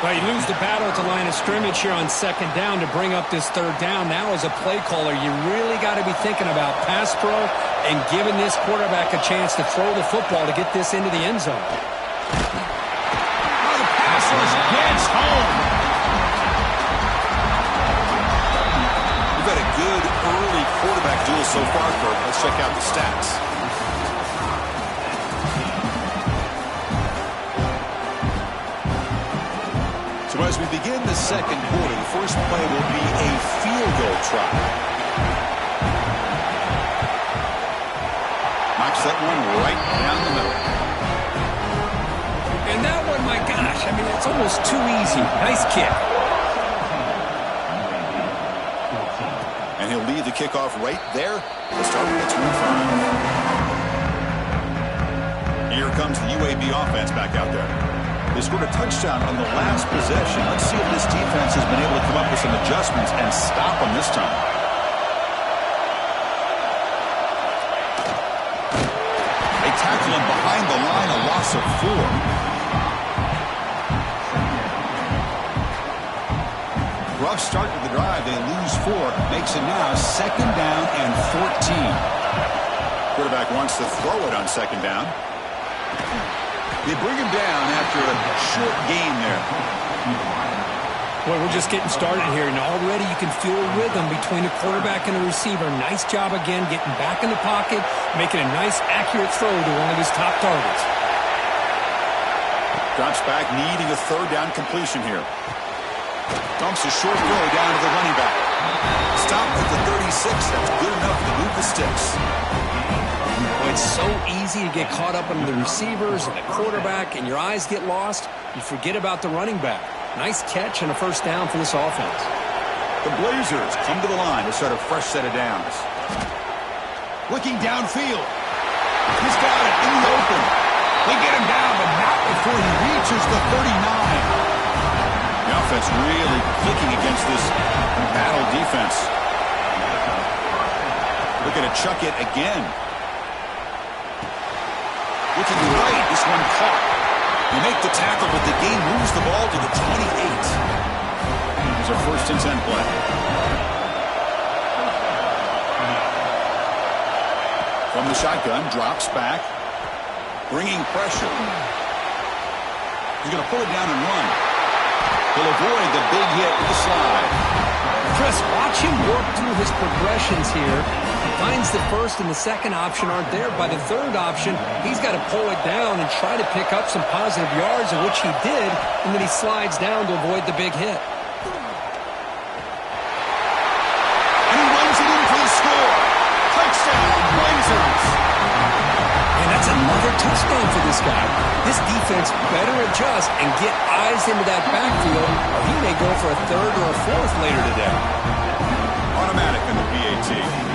Well, you lose the battle at the line of scrimmage here on 2nd down to bring up this 3rd down. Now as a play caller, you really got to be thinking about pass pro and giving this quarterback a chance to throw the football to get this into the end zone. Oh, the pass rush gets home. We've had a good early quarterback duel so far, Kirk. Let's check out the stats. So as we begin the 2nd quarter, the first play will be a field goal try. Knocks that one right down the middle. And that one, my gosh, I mean, it's almost too easy. Nice kick. And he'll lead the kickoff right there. We'll start with the 25. Here comes the UAB offense back out there. They scored a touchdown on the last possession. Let's see if this defense has been able to come up with some adjustments and stop them this time. They tackle him behind the line, a loss of 4. Rough start to the drive. They lose 4. Makes it now 2nd down and 14. Quarterback wants to throw it on 2nd down. They bring him down after a short gain there. Boy, we're just getting started here, and already you can feel a rhythm between the quarterback and the receiver. Nice job again getting back in the pocket, making a nice, accurate throw to one of his top targets. Drops back, needing a third down completion here. Dumps a short throw down to the running back. Stop at the 36. That's good enough to move the sticks. Well, it's so easy to get caught up in the receivers and the quarterback, and your eyes get lost. You forget about the running back. Nice catch and a first down for this offense. The Blazers come to the line to start a fresh set of downs. Looking downfield. He's got it in the open. They get him down, but not before he reaches the 39. The offense really clicking against this battle defense. Looking to chuck it again. Looking right, this one caught. They make the tackle, but the game moves the ball to the 28. It's a 1st and 10 play. From the shotgun, drops back. Bringing pressure. He's going to pull it down and run. He'll avoid the big hit with the slide. Chris, watch him work through his progressions here. Finds the first and the second option aren't there. By the third option, he's got to pull it down and try to pick up some positive yards, of which he did, and then he slides down to avoid the big hit. And he runs it in for the score. Touchdown, Blazers. And that's another touchdown for this guy. This defense better adjust and get eyes into that backfield, or he may go for a third or a fourth later today. Automatic in the PAT.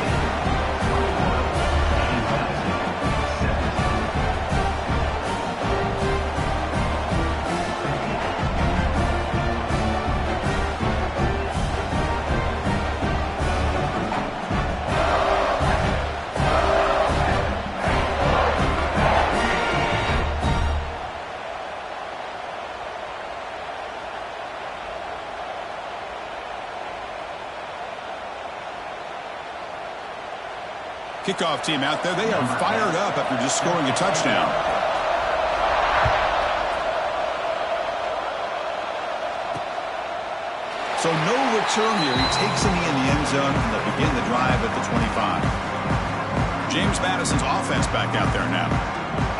Kickoff team out there. They are fired up after just scoring a touchdown. So no return here. He takes him in the end zone, and they'll begin the drive at the 25. James Madison's offense back out there now.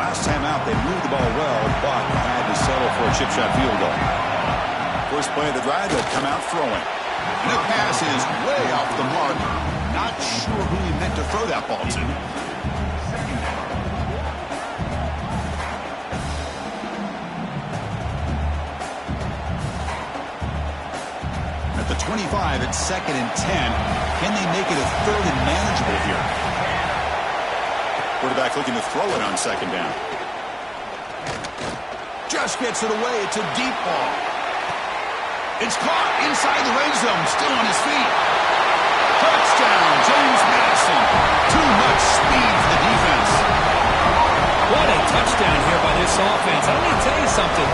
Last time out, they moved the ball well, but had to settle for a chip shot field goal. First play of the drive, they'll come out throwing. And the pass is way off the mark. Not sure who he meant to throw that ball to. At the 25, it's 2nd and 10. Can they make it a 3rd and manageable here? Quarterback looking to throw it on 2nd down. Just gets it away. It's a deep ball. It's caught inside the red zone, still on his feet. Touchdown, James Madison. Too much speed for the defense. What a touchdown here by this offense. I'm going to tell you something.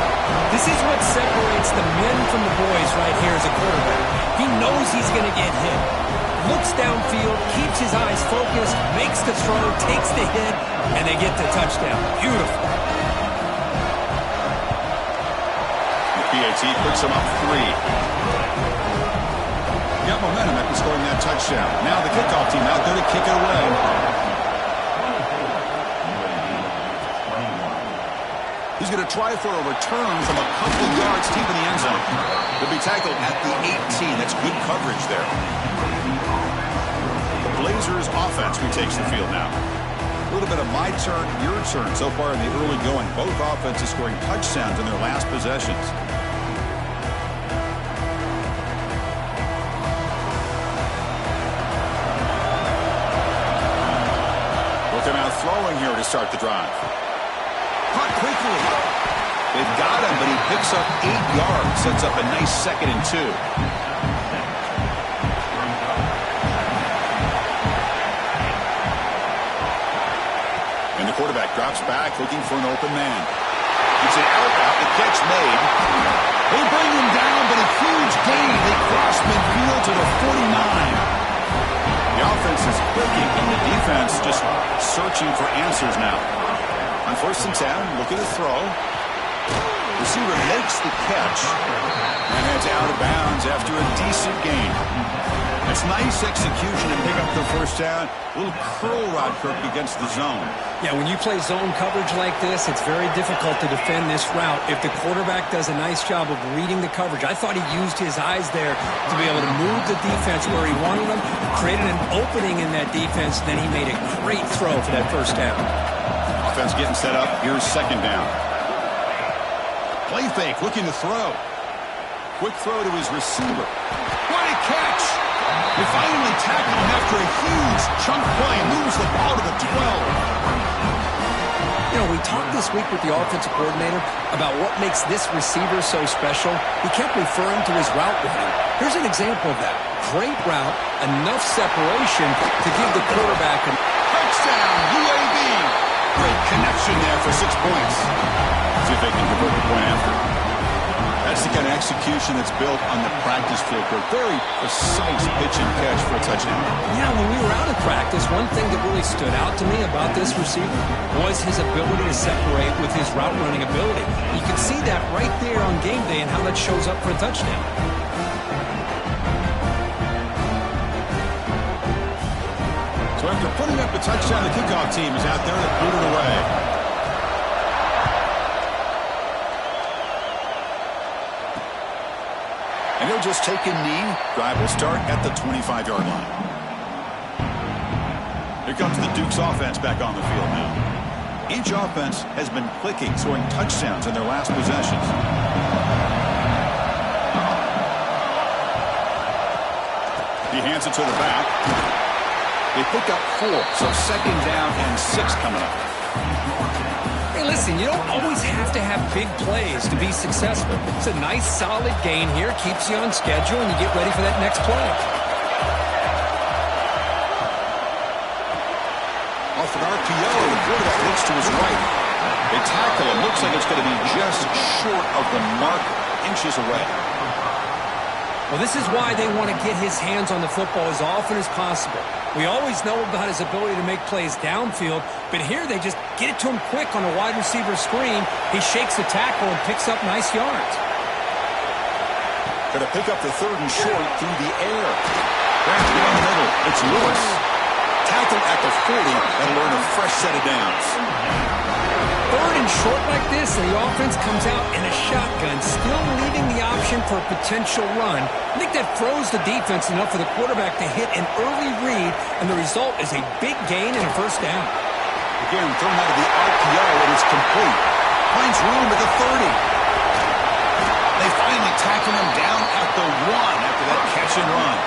This is what separates the men from the boys right here as a quarterback. He knows he's going to get hit. Looks downfield, keeps his eyes focused, makes the throw, takes the hit, and they get the touchdown. Beautiful. The PAT puts him up 3. Got momentum after scoring that touchdown. Now the kickoff team out there to kick it away. He's going to try for a return from a couple of yards deep in the end zone. He'll be tackled at the 18. That's good coverage there. The Blazers offense retakes the field now. A little bit of my turn, your turn so far in the early going. Both offenses scoring touchdowns in their last possessions. Come out throwing here to start the drive. Caught quickly. They've got him, but he picks up 8 yards. Sets up a nice 2nd and 2. And the quarterback drops back, looking for an open man. It's an out route, the catch made. They bring him down, but a huge gain. They cross midfield to the 49. The offense is clicking, and the defense just searching for answers now. On 1st and 10, looking to throw. Receiver makes the catch and heads out out of bounds after a decent gain. It's nice execution to pick up the first down. A little curl rod, Kirk, against the zone. Yeah, when you play zone coverage like this, it's very difficult to defend this route if the quarterback does a nice job of reading the coverage. I thought he used his eyes there to be able to move the defense where he wanted them, created an opening in that defense, then he made a great throw for that first down. Offense getting set up. Here's second down. Play fake, looking to throw. Quick throw to his receiver. What a catch! They finally tackle him after a huge chunk play. Moves the ball to the 12. You know, we talked this week with the offensive coordinator about what makes this receiver so special. He kept referring to his route running. Here's an example of that. Great route, enough separation to give the quarterback a touchdown, UAB. Great connection there for 6 points. See if they can convert the point after. That's the kind of execution that's built on the practice field. Very precise pitch and catch for a touchdown. Yeah, when we were out of practice, one thing that really stood out to me about this receiver was his ability to separate with his route running ability. You can see that right there on game day and how that shows up for a touchdown. So after putting up a touchdown, the kickoff team is out there to boot it away. And he'll just take a knee. Drive will start at the 25-yard line. Here comes the Duke's offense back on the field now. Each offense has been clicking, scoring touchdowns in their last possessions. He hands it to the back. They pick up 4, so second down and 6 coming up. Hey, listen, you don't always have to have big plays to be successful. It's a nice, solid gain here. Keeps you on schedule, and you get ready for that next play. Off an RPO, the quarterback looks to his right. They tackle him. Looks like it's going to be just short of the mark, inches away. Well, this is why they want to get his hands on the football as often as possible. We always know about his ability to make plays downfield, but here they just get it to him quick on a wide receiver screen. He shakes the tackle and picks up nice yards. Going to pick up the third and short through the air. Back down the middle. It's Lewis. Tackled at the 40. That'll earn a fresh set of downs. Third and short like this, and the offense comes out in a shotgun, still leaving the option for a potential run. I think that throws the defense enough for the quarterback to hit an early read, and the result is a big gain and a first down. Again, thrown out of the RPO, and it's complete. Finds room at the 30. They finally tackle him down at the 1 after that catch and run.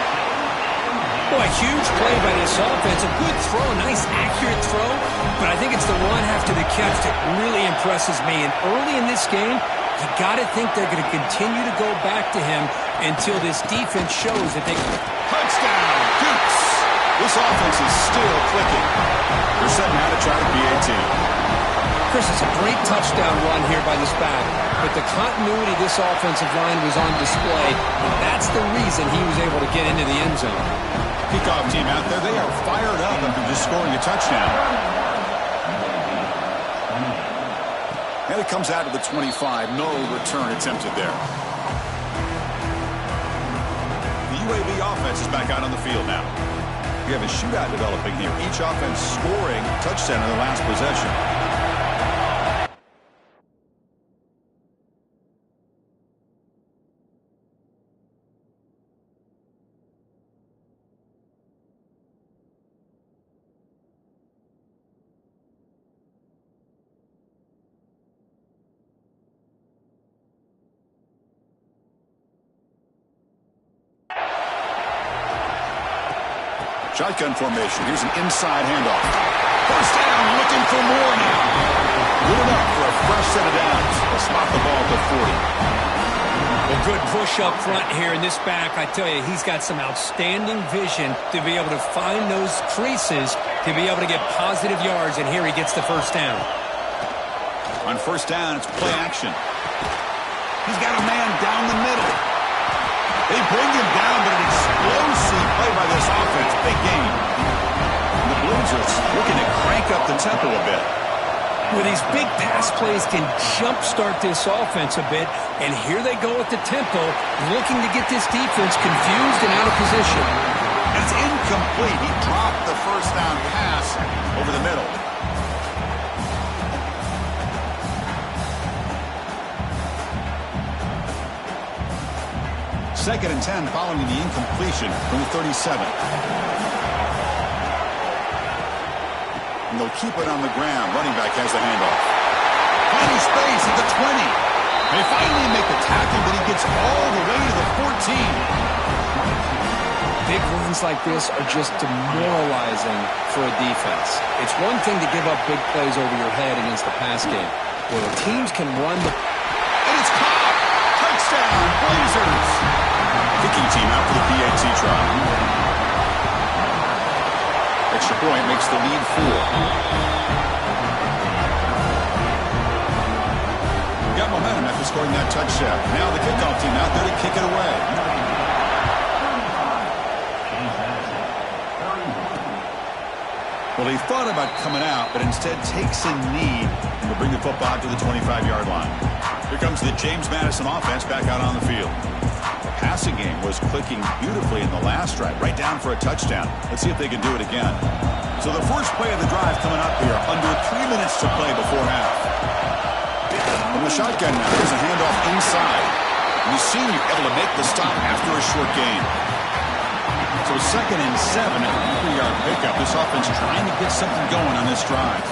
Boy, a huge play by this offense. A good throw, a nice, accurate throw. But I think it's the run after the catch that really impresses me. And early in this game, you got to think they're going to continue to go back to him until this defense shows that they can. Touchdown, Dukes! This offense is still clicking. They're setting out to try to PAT. Chris, it's a great touchdown run here by this back. But the continuity of this offensive line was on display. And that's the reason he was able to get into the end zone. Kickoff team out there, they are fired up after just scoring a touchdown. And it comes out of the 25. No return attempted there. The UAB offense is back out on the field now. We have a shootout developing here. Each offense scoring a touchdown in the last possession. Shotgun formation. Here's an inside handoff. First down, looking for more now. Good enough for a fresh set of downs. They'll spot the ball to 40. A good push up front here in this back. I tell you, he's got some outstanding vision to be able to find those creases, to be able to get positive yards, and here he gets the first down. On first down, it's play action. He's got a man down the middle. They bring him down, but an explosive play by this offense. Big game. And the Blues are looking to crank up the tempo a bit. Well, these big pass plays can jumpstart this offense a bit, and here they go at the tempo, looking to get this defense confused and out of position. It's incomplete. He dropped the first down pass over the middle. Second and 10 following the incompletion from the 37. And they'll keep it on the ground. Running back has the handoff. Finding space at the 20. They finally make the tackle, but he gets all the way to the 14. Big runs like this are just demoralizing for a defense. It's one thing to give up big plays over your head against the pass game. Where the teams can run the... And it's caught! Touchdown, Blazers! Kicking team out for the PAT try. Extra point makes the lead 4. Got momentum after scoring that touchdown. Now the kickoff team out there to kick it away. Well, he thought about coming out, but instead takes a knee and will bring the football to the 25-yard line. Here comes the James Madison offense back out on the field. The passing game was clicking beautifully in the last drive, right down for a touchdown. Let's see if they can do it again. So the first play of the drive coming up here, under 3 minutes to play before half. From the shotgun now, there's a handoff inside. And you see you're able to make the stop after a short gain. So second and 7 at the 3-yard pickup. This offense trying to get something going on this drive.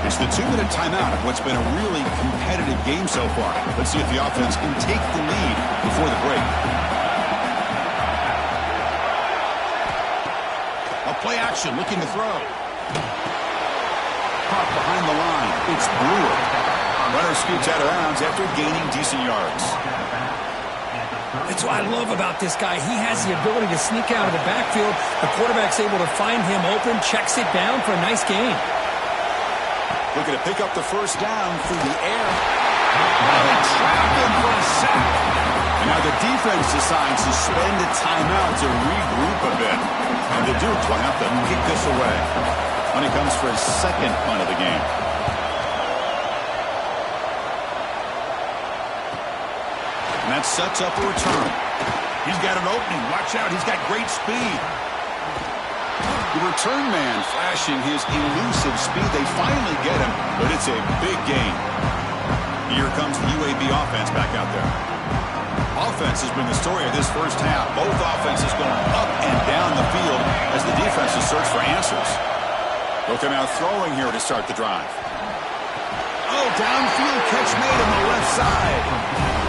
It's the 2-minute timeout of what's been a really competitive game so far. Let's see if the offense can take the lead before the break. A play action, looking to throw. Caught behind the line. It's Brewer. Runner scoots out of bounds after gaining decent yards. That's what I love about this guy. He has the ability to sneak out of the backfield. The quarterback's able to find him open, checks it down for a nice gain. Looking to pick up the first down through the air. They trap him for a sack. And now the defense decides to spend a timeout to regroup a bit. And the Dukes will have to kick this away when he comes for his second punt of the game. And that sets up a return. He's got an opening. Watch out. He's got great speed. The return man flashing his elusive speed. They finally get him, but it's a big gain. Here comes the UAB offense back out there. Offense has been the story of this first half. Both offenses going up and down the field as the defenses search for answers. They'll come out throwing here to start the drive. Oh, downfield catch made on the left side.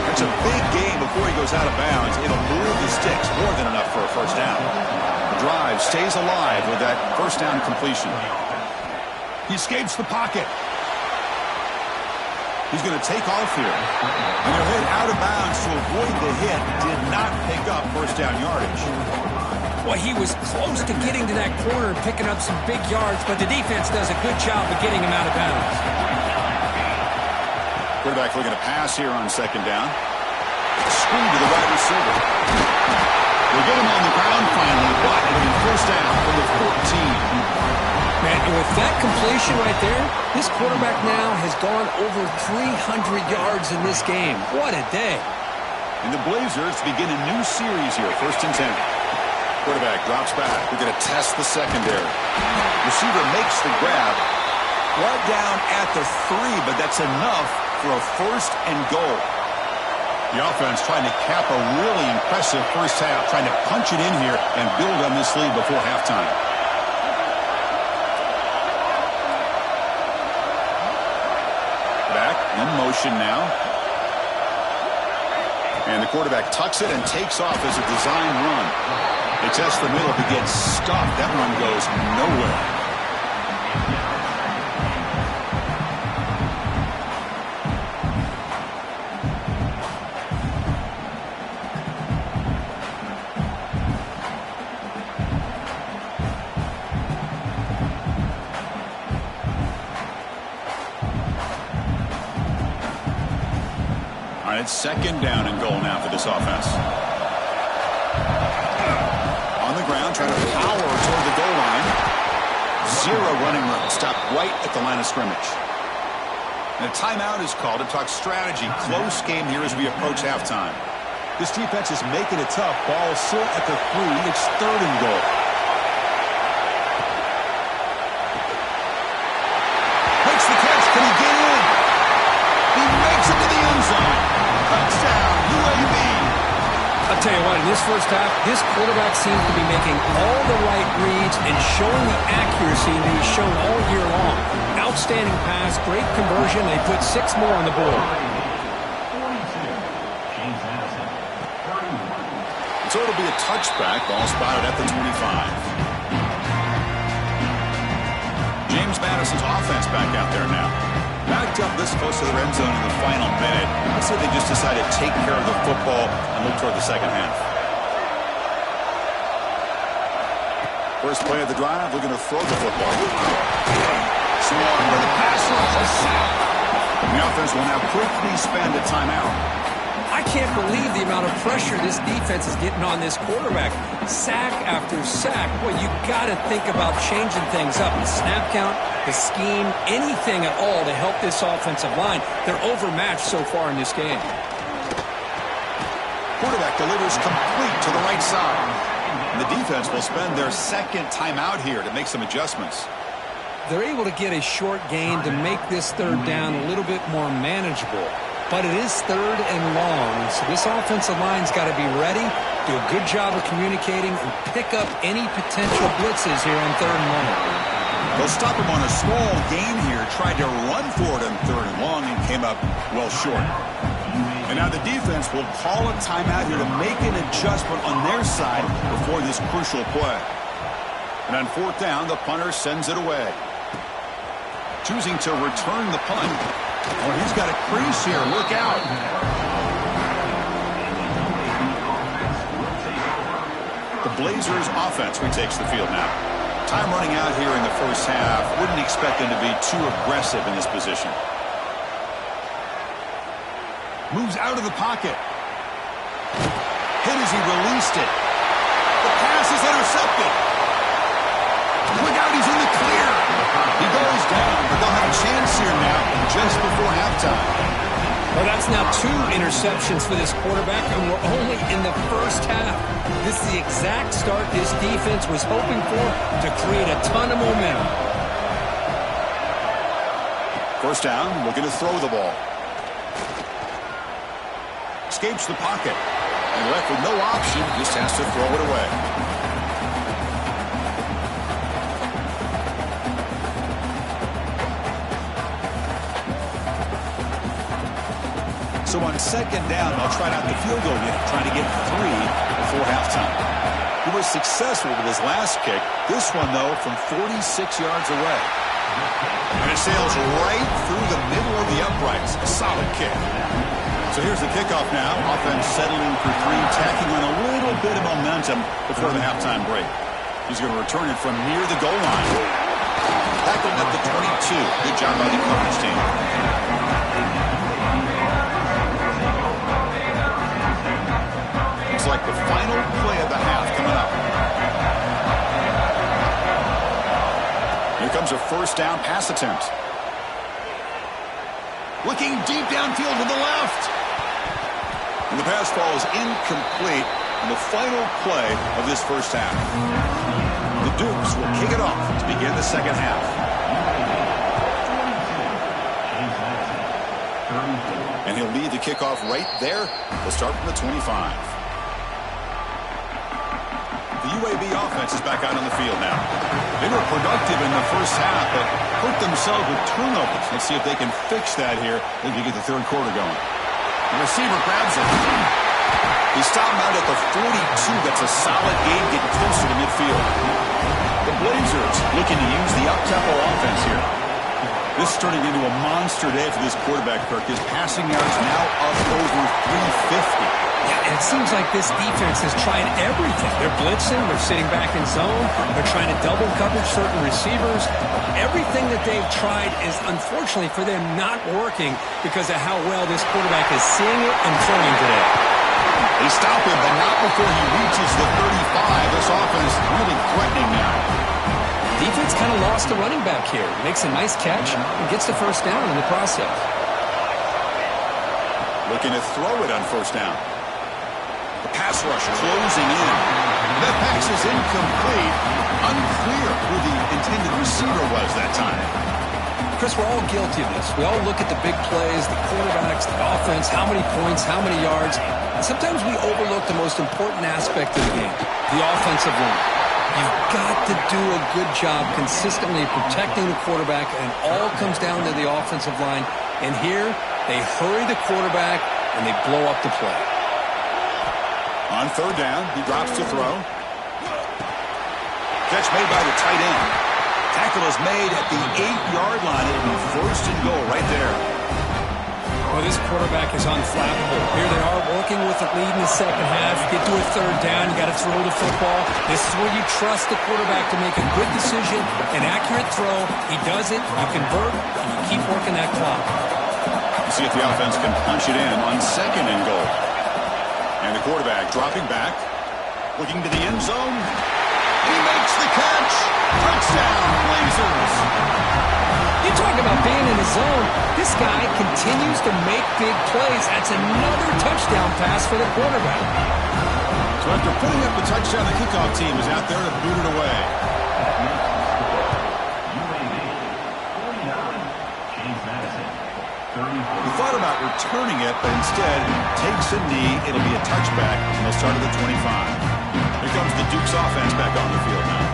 That's a big gain before he goes out of bounds. It'll move the sticks, more than enough for a first down. The drive stays alive with that first down completion. He escapes the pocket. He's going to take off here. And he'll hit out of bounds to avoid the hit. Did not pick up first down yardage. Well, he was close to getting to that corner and picking up some big yards, but the defense does a good job of getting him out of bounds. Quarterback looking to pass here on second down. Screen to the wide receiver. We'll get him on the ground finally, but it'll be first down from the 14. Man, and with that completion right there, this quarterback now has gone over 300 yards in this game. What a day. And the Blazers begin a new series here, first and 10. Quarterback drops back. We're going to test the secondary. Receiver makes the grab. Brought down at the 3, but that's enough for a first and goal. The offense trying to cap a really impressive first half, trying to punch it in here and build on this lead before halftime. Back in motion now. And the quarterback tucks it and takes off as a design run. They test the middle to get stopped. That one goes nowhere. All right, it's second down and goal now for this offense. On the ground, trying to power toward the goal line. Zero running room. Stopped right at the line of scrimmage. And a timeout is called to talk strategy. Close game here as we approach halftime. This defense is making it tough. Ball still at the 3. It's 3rd and goal. Makes the catch. Can he get in? He makes it to the end zone. Touchdown, UAB. I'll tell you what, in this first half, this quarterback seems to be making all the right reads and showing the accuracy that he's shown all year long. Outstanding pass, great conversion. They put 6 more on the board. So it'll be a touchback. Ball spotted at the 25. James Madison's offense back out there now. Backed up this close to the end zone in the final minute. Let's say they just decided to take care of the football and look toward the second half. First play of the drive, looking to throw the football. Swarm with the pass rush, a sack. The offense will now quickly spend a timeout. I can't believe the amount of pressure this defense is getting on this quarterback. Sack after sack. Boy, you got to think about changing things up. The snap count, the scheme, anything at all to help this offensive line. They're overmatched so far in this game. Quarterback delivers complete to the right side. And the defense will spend their second timeout here to make some adjustments. They're able to get a short gain to make this 3rd down a little bit more manageable. But it is 3rd and long, so this offensive line's got to be ready, do a good job of communicating, and pick up any potential blitzes here on 3rd and long. They'll stop him on a small gain here, tried to run for it on 3rd and long, and came up well short. And now the defense will call a timeout here to make an adjustment on their side before this crucial play. And on 4th down, the punter sends it away. Choosing to return the punt. Oh, he's got a crease here. Look out. The Blazers offense retakes the field now. Time running out here in the first half. Wouldn't expect them to be too aggressive in this position. Moves out of the pocket. Hit as he released it. The pass is intercepted. Look out, he's in the clear. He goes down, but they'll have a chance here now just before halftime. Well, that's now 2 interceptions for this quarterback, and we're only in the first half. This is the exact start this defense was hoping for to create a ton of momentum. First down, looking to throw the ball. Escapes the pocket. And left with no option, just has to throw it away. So on 2nd down, they'll try out the field goal unit, trying to get 3 before halftime. He was successful with his last kick. This one, though, from 46 yards away. And it sails right through the middle of the uprights. A solid kick. So here's the kickoff now. Offense settling for 3, tacking on a little bit of momentum before the halftime break. He's going to return it from near the goal line. Tackled at the 22. Good job by the coverage team. Looks like the final play of the half coming up. Here comes a first down pass attempt. Looking deep downfield to the left. And the pass ball is incomplete in the final play of this first half. The Dukes will kick it off to begin the second half. And he'll lead the kickoff right there. We'll start from the 25. The UAB offense is back out on the field now. They were productive in the first half, but hurt themselves with turnovers. Let's see if they can fix that here as we get the 3rd quarter going. The receiver grabs it. He stopped him out at the 42. That's a solid gain, getting closer to midfield. The Blazers looking to use the up-tempo offense here. This is turning into a monster day for this quarterback, Kirk. His passing yards now up over 350. Yeah, and it seems like this defense has tried everything. They're blitzing, they're sitting back in zone, they're trying to double coverage certain receivers. Everything that they've tried is, unfortunately for them, not working because of how well this quarterback is seeing it and throwing today. They stop him, but not before he reaches the 35. This offense really threatening now. Defense kind of lost the running back here. Makes a nice catch and gets the first down in the process. Looking to throw it on first down. The pass rush closing in. That pass is incomplete. Unclear who the intended receiver was that time. Chris, we're all guilty of this. We all look at the big plays, the quarterbacks, the offense, how many points, how many yards. And sometimes we overlook the most important aspect of the game, the offensive line. You've got to do a good job consistently protecting the quarterback, and it all comes down to the offensive line. And here, they hurry the quarterback, and they blow up the play. On third down, he drops to throw. Catch made by the tight end. Tackle is made at the 8-yard line. It'll be first and goal right there. Well, this quarterback is unflappable. Here they are working with the lead in the second half. Get to a third down, you got to throw the football. This is where you trust the quarterback to make a good decision, an accurate throw. He does it, you convert, and you keep working that clock. See if the offense can punch it in on second and goal. And the quarterback dropping back, looking to the end zone. He makes the catch. Touchdown, Blazers. You talk about being in the zone. This guy continues to make big plays. That's another touchdown pass for the quarterback. So after putting up the touchdown, the kickoff team is out there to boot it away. UAB, 49. James Madison, 34. He thought about returning it, but instead takes a knee. It'll be a touchback, and they'll start at the 25. Here comes the Duke's offense back on the field now.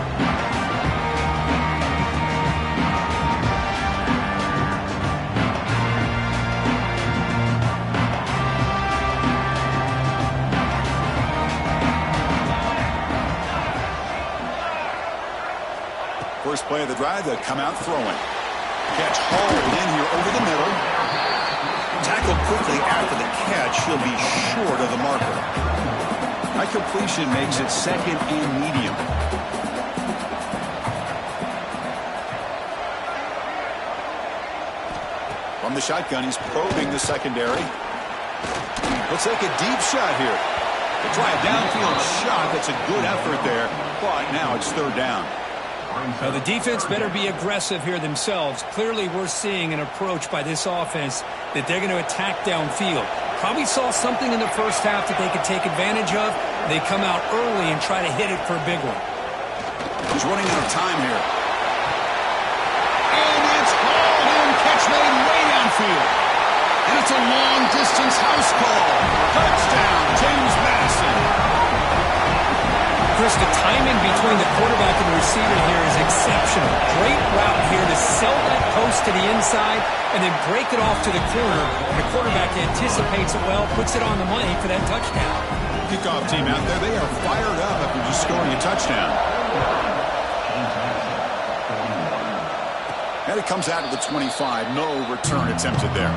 First play of the drive, they'll come out throwing. Catch hauled in here over the middle. Tackled quickly after the catch. He'll be short of the marker. High completion makes it second and medium. From the shotgun, he's probing the secondary. Looks like a deep shot here. They try a downfield shot. That's a good effort there, but now it's third down. Now, the defense better be aggressive here themselves. Clearly, we're seeing an approach by this offense that they're going to attack downfield. Probably saw something in the first half that they could take advantage of. They come out early and try to hit it for a big one. He's running out of time here. And it's hauled in. Catch made way downfield. And it's a long-distance house call. Touchdown, James Madison. Chris, the timing between the quarterback and the receiver here is exceptional. Great route here to sell that post to the inside and then break it off to the corner. The quarterback anticipates it well, puts it on the money for that touchdown. Kickoff team out there, they are fired up after just scoring a touchdown. And it comes out of the 25. No return attempted there.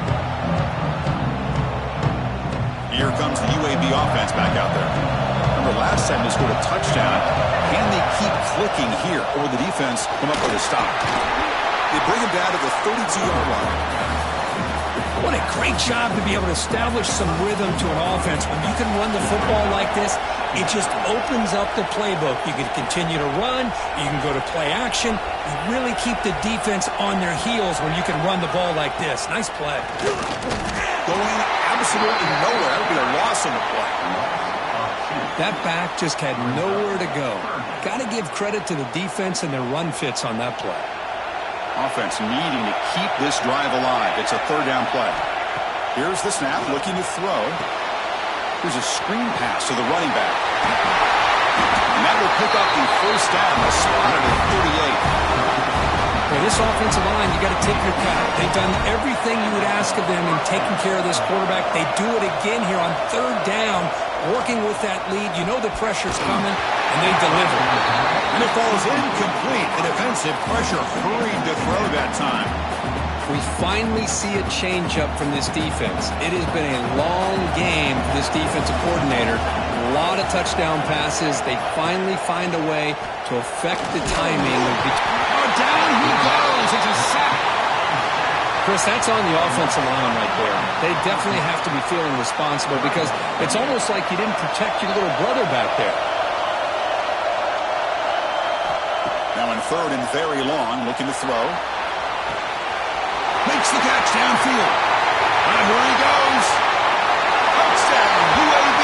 Here comes the UAB offense back out there. Remember last time they scored a touchdown. Can they keep clicking here, or will the defense come up with a stop? They bring him down to the 32-yard line. What a great job to be able to establish some rhythm to an offense. When you can run the football like this, it just opens up the playbook. You can continue to run. You can go to play action. You really keep the defense on their heels when you can run the ball like this. Nice play. Going absolutely nowhere. That would be a loss on the play. That back just had nowhere to go. Got to give credit to the defense and their run fits on that play. Offense needing to keep this drive alive. It's a third down play. Here's the snap, looking to throw. Here's a screen pass to the running back. And that will pick up the first down. A spot at the 38. Well, this offensive line, you got to tip your cap. They've done everything you would ask of them in taking care of this quarterback. They do it again here on third down, working with that lead. You know the pressure's coming, and they deliver. And it falls incomplete. The defensive pressure hurried to throw that time. We finally see a change-up from this defense. It has been a long game for this defensive coordinator. A lot of touchdown passes. They finally find a way to affect the timing. Down he goes. It's a sack. Chris, that's on the offensive line right there. They definitely have to be feeling responsible because it's almost like you didn't protect your little brother back there. Now an third and very long, looking to throw. Makes the catch downfield. And here he goes. Touchdown, UAB.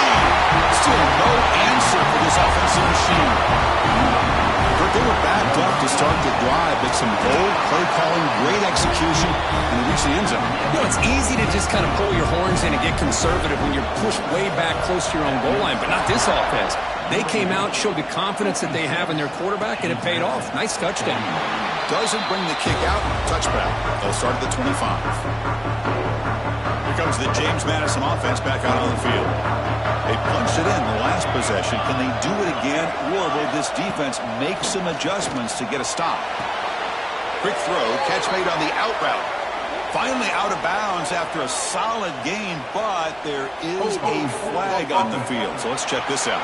Still no answer for this offensive machine. But they were backed up to start the drive, but some bold play calling, great execution, and they reached the end zone. You know, it's easy to just kind of pull your horns in and get conservative when you're pushed way back close to your own goal line, but not this offense. They came out, showed the confidence that they have in their quarterback, and it paid off. Nice touchdown. Doesn't bring the kick out. Touchback. They'll start at the 25. Here comes the James Madison offense back out on the field. They punched it in the last possession. Can they do it again, or will this defense make some adjustments to get a stop? Quick throw. Catch made on the out route. Finally out of bounds after a solid gain, but there is a flag on the field. So let's check this out.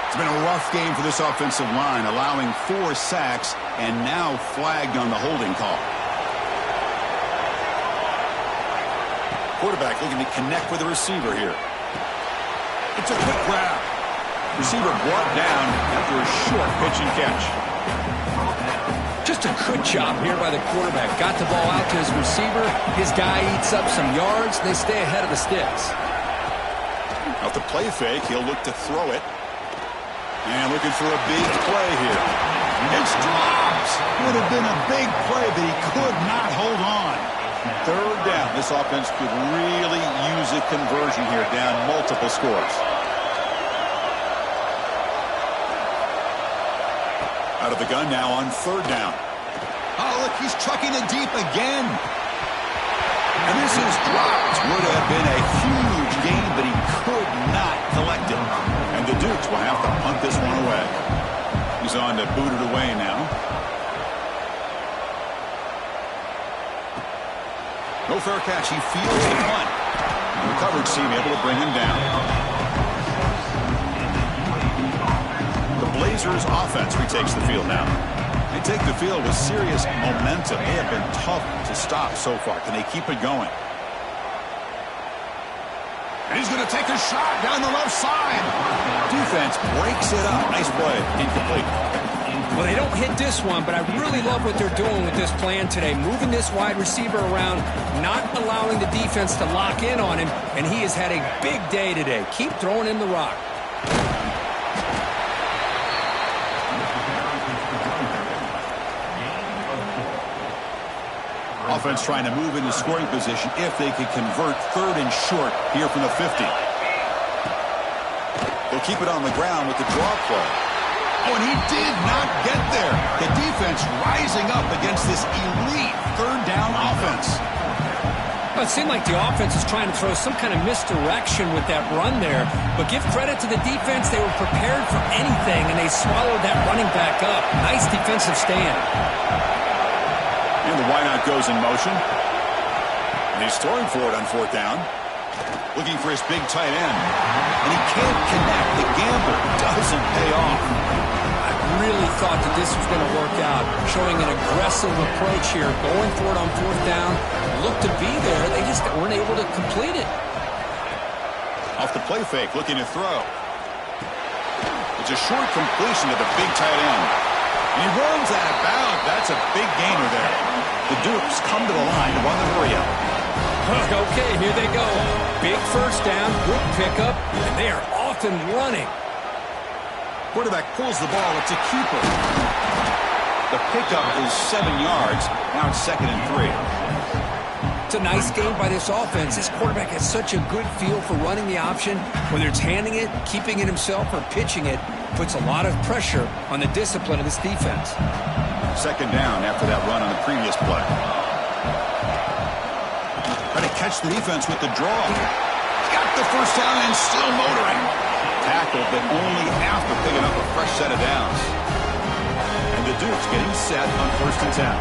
It's been a rough game for this offensive line, allowing 4 sacks and now flagged on the holding call. Quarterback looking to connect with the receiver here. It's a quick grab. Receiver brought down after a short pitch and catch. Just a good job here by the quarterback. Got the ball out to his receiver. His guy eats up some yards. They stay ahead of the sticks. Off the play fake, he'll look to throw it. And looking for a big play here. It's dropped. Would have been a big play, but he could not hold on. Third down. This offense could really use a conversion here, down multiple scores. Out of the gun now on third down. Oh, look, he's trucking it deep again. And this is dropped. Would have been a huge gain, but he could not collect it. And the Dukes will have to punt this one away. He's on to boot it away now. No fair catch. He fields the punt. And the coverage team able to bring him down. The Blazers offense retakes the field now. They take the field with serious momentum. They have been tough to stop so far. Can they keep it going? And he's going to take a shot down the left side. Defense breaks it up. Nice play. Incomplete. Well, they don't hit this one, but I really love what they're doing with this plan today. Moving this wide receiver around, not allowing the defense to lock in on him, and he has had a big day today. Keep throwing him the rock. Offense trying to move into scoring position if they could convert third and short here from the 50. They'll keep it on the ground with the draw play. Oh, and he did not get there. The defense rising up against this elite third down offense. Well, it seemed like the offense is trying to throw some kind of misdirection with that run there. But give credit to the defense. They were prepared for anything, and they swallowed that running back up. Nice defensive stand. And the wideout goes in motion. And he's throwing for it on fourth down. Looking for his big tight end. And he can't connect. The gamble doesn't pay off. I really thought that this was going to work out. Showing an aggressive approach here. Going for it on fourth down. Looked to be there. They just weren't able to complete it. Off the play fake. Looking to throw. It's a short completion to the big tight end. And he runs out of bounds. That's a big gainer there. The Dukes come to the line to run the hurry up. Okay, here they go. Big first down, good pickup, and they are off and running. Quarterback pulls the ball. It's a keeper. The pickup is 7 yards. Now it's 2nd and 3. It's a nice game by this offense. This quarterback has such a good feel for running the option. Whether it's handing it, keeping it himself, or pitching it, puts a lot of pressure on the discipline of this defense. 2nd down after that run on the previous play. Trying to catch the defense with the draw. Got the first down and still motoring. Tackled, but only after picking up a fresh set of downs. And the Dukes getting set on 1st and 10.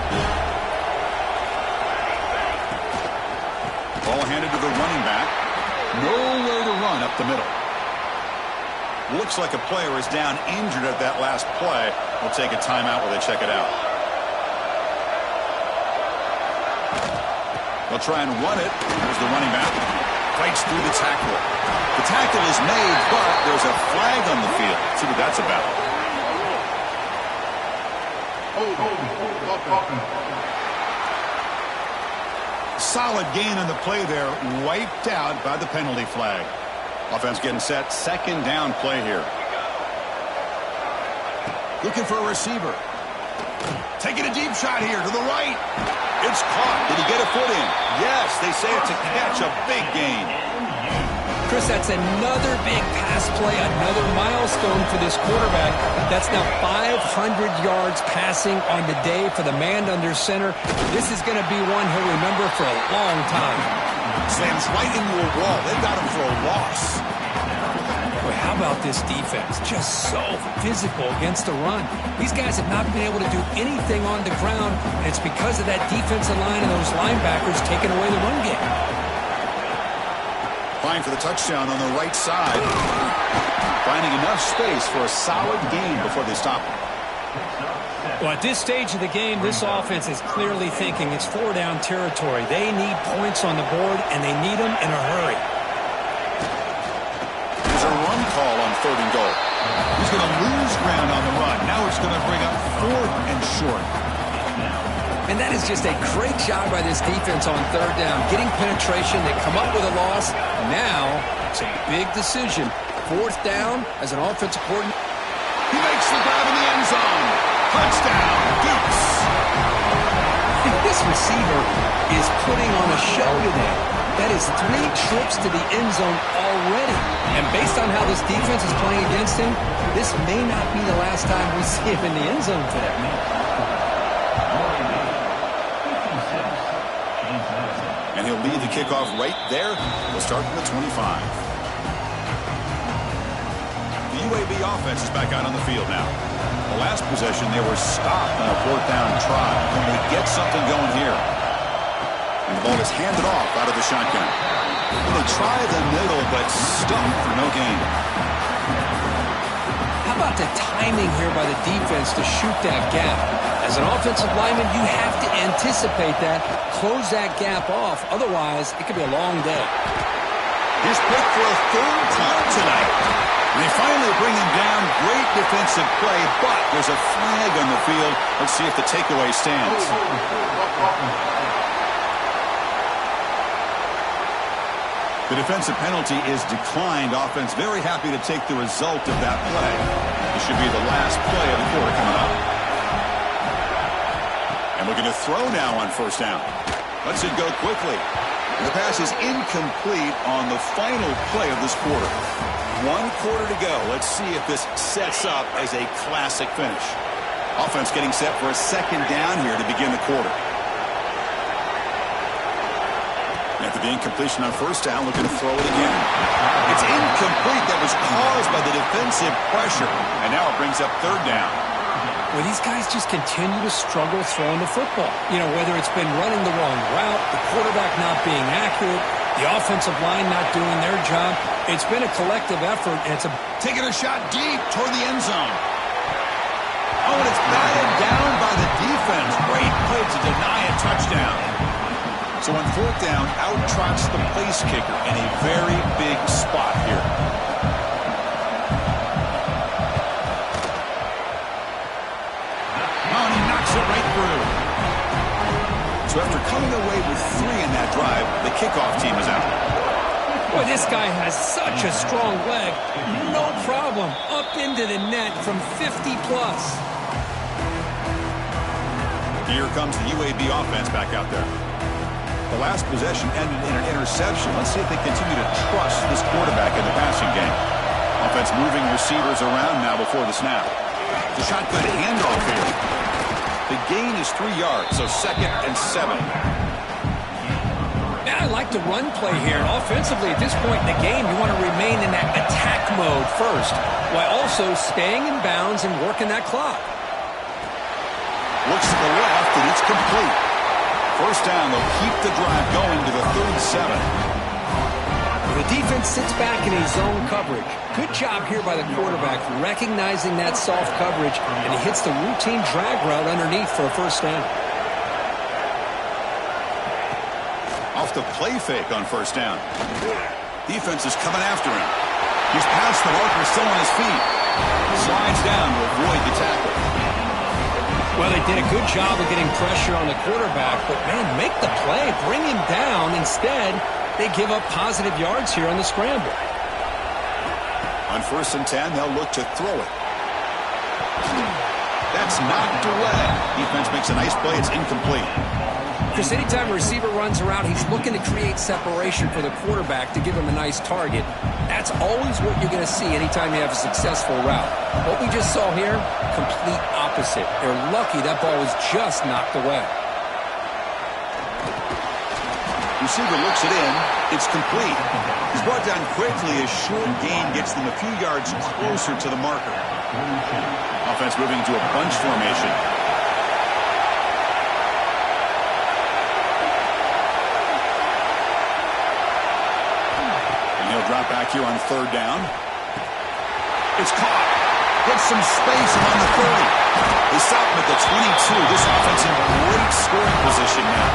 Ball handed to the running back. Nowhere to run up the middle. Looks like a player is down injured at that last play. We'll take a timeout while they check it out. They'll try and run it. There's the running back. Fights through the tackle. The tackle is made, but there's a flag on the field. Let's see what that's about. Solid gain on the play there, wiped out by the penalty flag. Offense getting set, second down play here. Looking for a receiver. Taking a deep shot here to the right. It's caught. Did he get a foot in? Yes, they say it's a catch, a big gain. Chris, that's another big pass play, another milestone for this quarterback. That's now 500 yards passing on the day for the man under center. This is going to be one he'll remember for a long time. Slams right into a wall. They got him for a loss. Boy, how about this defense? Just so physical against the run. These guys have not been able to do anything on the ground, and it's because of that defensive line and those linebackers taking away the run game. Flying for the touchdown on the right side. Finding enough space for a solid gain before they stop him. Well, at this stage of the game, this offense is clearly thinking it's four-down territory. They need points on the board, and they need them in a hurry. There's a run call on 3rd and goal. He's going to lose ground on the run. Now it's going to bring up 4th and short. And that is just a great job by this defense on 3rd down. Getting penetration, they come up with a loss. Now it's a big decision. 4th down as an offensive coordinator. He makes the grab in the end zone. Touchdown, Dukes. This receiver is putting on a show today. That is 3 trips to the end zone already. And based on how this defense is playing against him, this may not be the last time we see him in the end zone today. And he'll lead the kickoff right there. We'll start from the 25. The UAB offense is back out on the field now. The last possession, they were stopped on a 4th down try. Can they get something going here? And the ball is handed off out of the shotgun. And they try the middle, but stumped for no gain. How about the timing here by the defense to shoot that gap? As an offensive lineman, you have to anticipate that, close that gap off. Otherwise, it could be a long day. He's picked for a 3rd time tonight. They finally bring him down. Great defensive play, but there's a flag on the field. Let's see if the takeaway stands. The defensive penalty is declined. Offense very happy to take the result of that play. This should be the last play of the quarter coming up. And looking to throw now on 1st down. Lets it go quickly. The pass is incomplete on the final play of this quarter. 1 quarter to go. Let's see if this sets up as a classic finish. Offense getting set for a 2nd down here to begin the quarter. After the incompletion on 1st down, looking to throw it again. It's incomplete. That was caused by the defensive pressure. And now it brings up 3rd down. Well, these guys just continue to struggle throwing the football. You know, whether it's been running the wrong route, the quarterback not being accurate, the offensive line not doing their job. It's been a collective effort, and it's taking a shot deep toward the end zone. Oh, and it's batted down by the defense. Great play to deny a touchdown. So on 4th down, out trots the place kicker in a very big spot here. Oh, and he knocks it right through. So after coming away with 3 in that drive, the kickoff team is out. Boy, this guy has such a strong leg. No problem. Up into the net from 50+. Here comes the UAB offense back out there. The last possession ended in an interception. Let's see if they continue to trust this quarterback in the passing game. Offense moving receivers around now before the snap. The shotgun handoff here. The gain is 3 yards, so 2nd and 7. Yeah, I like the run play here. And offensively, at this point in the game, you want to remain in that attack mode first, while also staying in bounds and working that clock. Looks to the left, and it's complete. 1st down, they'll keep the drive going to the 37. The defense sits back in a zone coverage. Good job here by the quarterback, recognizing that soft coverage, and he hits the routine drag route underneath for a 1st down. Off the play fake on 1st down. Defense is coming after him. He's past the marker, still on his feet. Slides down to avoid the tackle. Well, Well, they did a good job of getting pressure on the quarterback, but, man, make the play. Bring him down. Instead, they give up positive yards here on the scramble. On 1st and 10, they'll look to throw it. That's knocked away. Defense makes a nice play. It's incomplete. Chris, anytime a receiver runs around, he's looking to create separation for the quarterback to give him a nice target. That's always what you're going to see anytime you have a successful route. What we just saw here, complete opposite. They're lucky that ball was just knocked away. Receiver looks it in. It's complete. He's brought down quickly. A short gain gets them a few yards closer to the marker. Offense moving to a bunch formation. Drop back here on 3rd down. It's caught. Gets some space and on the 30. They stop him at the 22. This offense in great scoring position now.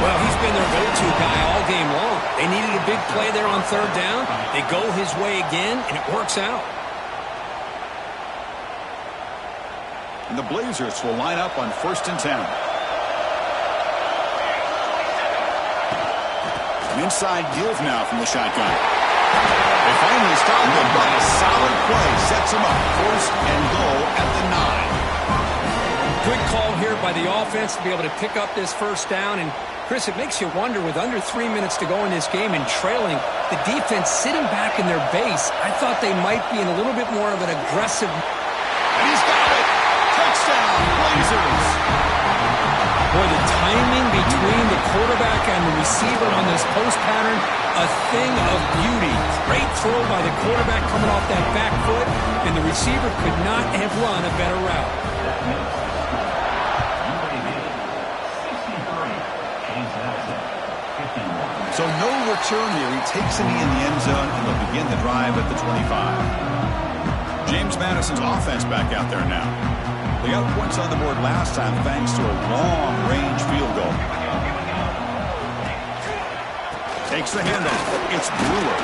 Well, he's been their go-to guy all game long. They needed a big play there on 3rd down. They go his way again, and it works out. And the Blazers will line up on 1st and 10. An inside give now from the shotgun. They finally stop him, but a solid play sets him up. 1st and goal at the 9. Good call here by the offense to be able to pick up this 1st down. And, Chris, it makes you wonder, with under 3 minutes to go in this game and trailing, the defense sitting back in their base, I thought they might be in a little bit more of an aggressive. And he's got it! Touchdown, Blazers! Boy, the timing between the quarterback and the receiver on this post pattern, a thing of beauty. Great throw by the quarterback coming off that back foot, and the receiver could not have run a better route. So no return here. He takes a knee in the end zone, and they'll begin the drive at the 25. James Madison's offense back out there now. They got points on the board last time thanks to a long-range field goal. Takes the handle. It's Brewer.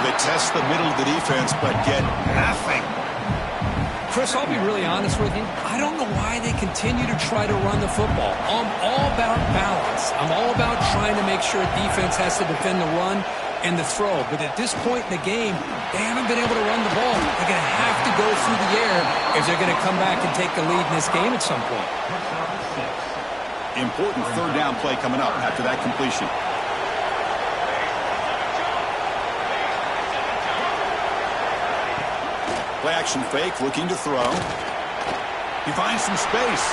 They test the middle of the defense, but get nothing. Chris, I'll be really honest with you. I don't know why they continue to try to run the football. I'm all about balance. I'm all about trying to make sure a defense has to defend the run and the throw. But at this point in the game, they haven't been able to run the ball. They're going to have to go through the air if they're going to come back and take the lead in this game at some point. Important 3rd down play coming up after that completion. Play action fake, looking to throw. He finds some space.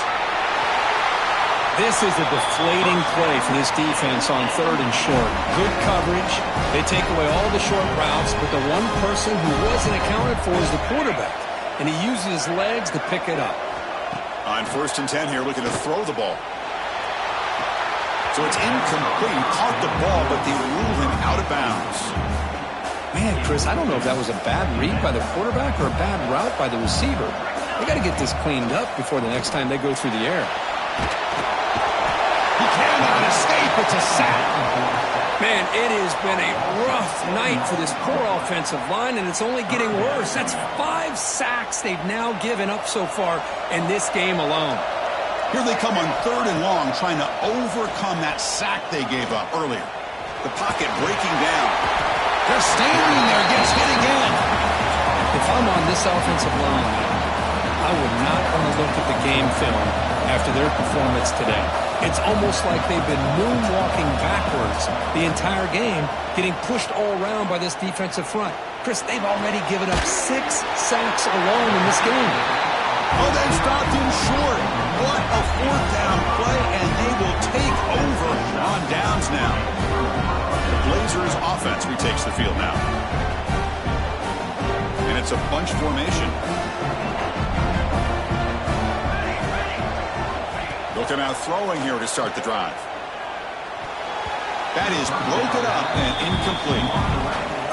This is a deflating play for this defense on 3rd and short. Good coverage. They take away all the short routes, but the one person who wasn't accounted for is the quarterback, and he uses his legs to pick it up. On 1st and 10 here, looking to throw the ball. So it's incomplete. He caught the ball, but they rule him out of bounds. Man, Chris, I don't know if that was a bad read by the quarterback or a bad route by the receiver. They got to get this cleaned up before the next time they go through the air. He cannot escape. It's a sack. Man, it has been a rough night for this poor offensive line, and it's only getting worse. That's 5 sacks they've now given up so far in this game alone. Here they come on 3rd and long, trying to overcome that sack they gave up earlier. The pocket breaking down. They're standing there, gets hit again. If I'm on this offensive line, I would not want to look at the game film after their performance today. It's almost like they've been moonwalking backwards the entire game, getting pushed all around by this defensive front. Chris, they've already given up 6 sacks alone in this game. Oh, they stopped him short. What a 4th down play, and they will take over on downs now. The Blazers offense retakes the field now. And it's a bunch formation. Looking out throwing here to start the drive. That is broken up and incomplete.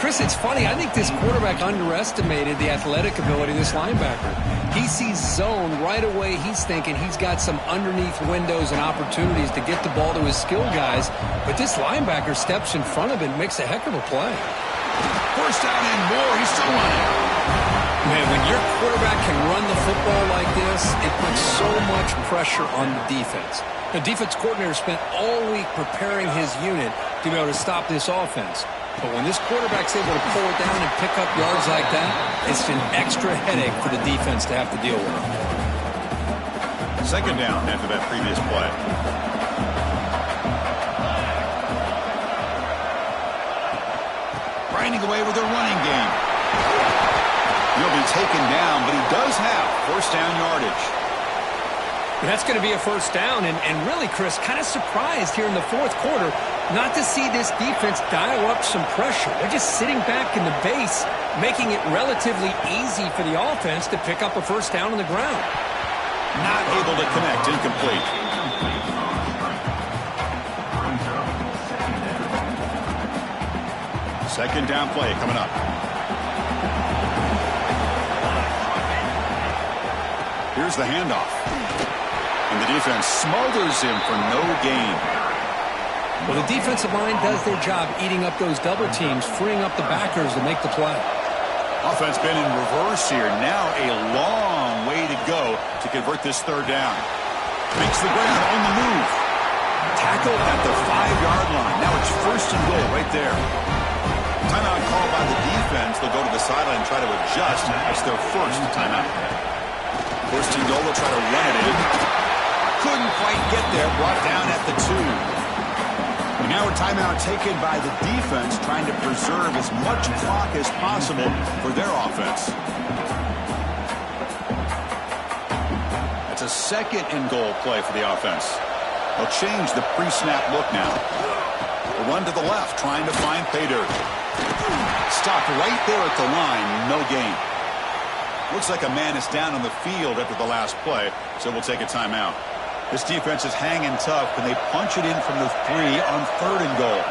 Chris, it's funny. I think this quarterback underestimated the athletic ability of this linebacker. He sees zone right away. He's thinking he's got some underneath windows and opportunities to get the ball to his skill guys. But this linebacker steps in front of it and makes a heck of a play. 1st down and more. He's still running. Man, when Your quarterback can run the football like this. It puts so much pressure on the defense. The defense coordinator spent all week preparing his unit to be able to stop this offense. But when this quarterback's able to pull it down and pick up yards like that, it's an extra headache for the defense to have to deal with. Second down after that previous play. Grinding away with their running game. He'll be taken down, but he does have first down yardage. That's going to be a first down, and really, Chris, kind of surprised here in the fourth quarter not to see this defense dial up some pressure. They're just sitting back in the base, making it relatively easy for the offense to pick up a first down on the ground. Not able to connect, incomplete. Second down play coming up. Here's the handoff. And the defense smothers him for no gain. Well, the defensive line does their job eating up those double teams, freeing up the backers to make the play. Offense been in reverse here. Now a long way to go to convert this third down. Makes the ground on the move. Tackle at the 5-yard line. Now it's first and goal right there. Timeout called by the defense. They'll go to the sideline and try to adjust. It's their first timeout. First and goal, they'll try to run it in. Couldn't quite get there. Brought down at the 2. And now a timeout taken by the defense, trying to preserve as much clock as possible for their offense. It's a second and goal play for the offense. They'll change the pre-snap look now. They'll run to the left, trying to find pay dirt. Stopped right there at the line. No gain. Looks like a man is down on the field after the last play, so we'll take a timeout. This defense is hanging tough. Can they punch it in from the 3 on third and goal?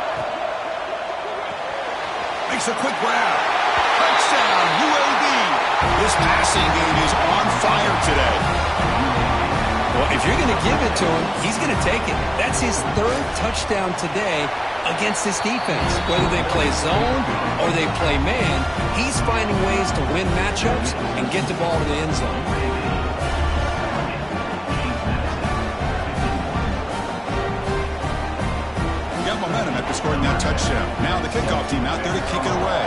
Makes a quick grab. Touchdown, UAB. This passing game is on fire today. Well, if you're going to give it to him, he's going to take it. That's his third touchdown today against this defense. Whether they play zone or they play man, he's finding ways to win matchups and get the ball to the end zone. Got momentum after scoring that touchdown. Now the kickoff team out there to kick it away.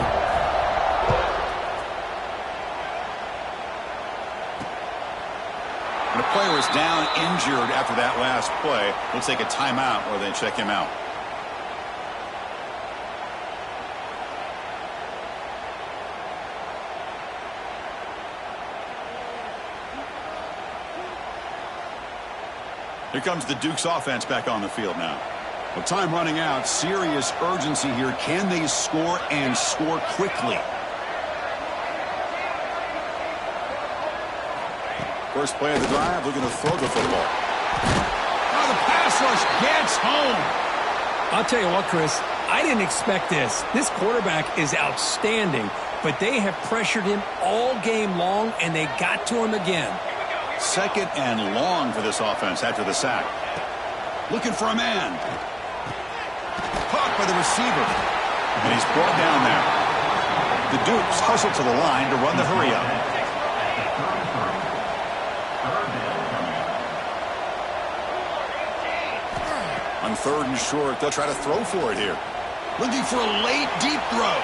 And a player is down injured after that last play. We'll take a timeout or they check him out. Here comes the Duke's offense back on the field now. With time running out, serious urgency here. Can they score and score quickly? First play of the drive, looking to throw the football. Now the pass rush gets home. I'll tell you what, Chris, I didn't expect this. This quarterback is outstanding, but they have pressured him all game long, and they got to him again. Second and long for this offense after the sack. Looking for a man. Caught by the receiver. And he's brought down there. The Dukes hustle to the line to run the hurry-up. On third and short, they'll try to throw for it here. Looking for a late, deep throw.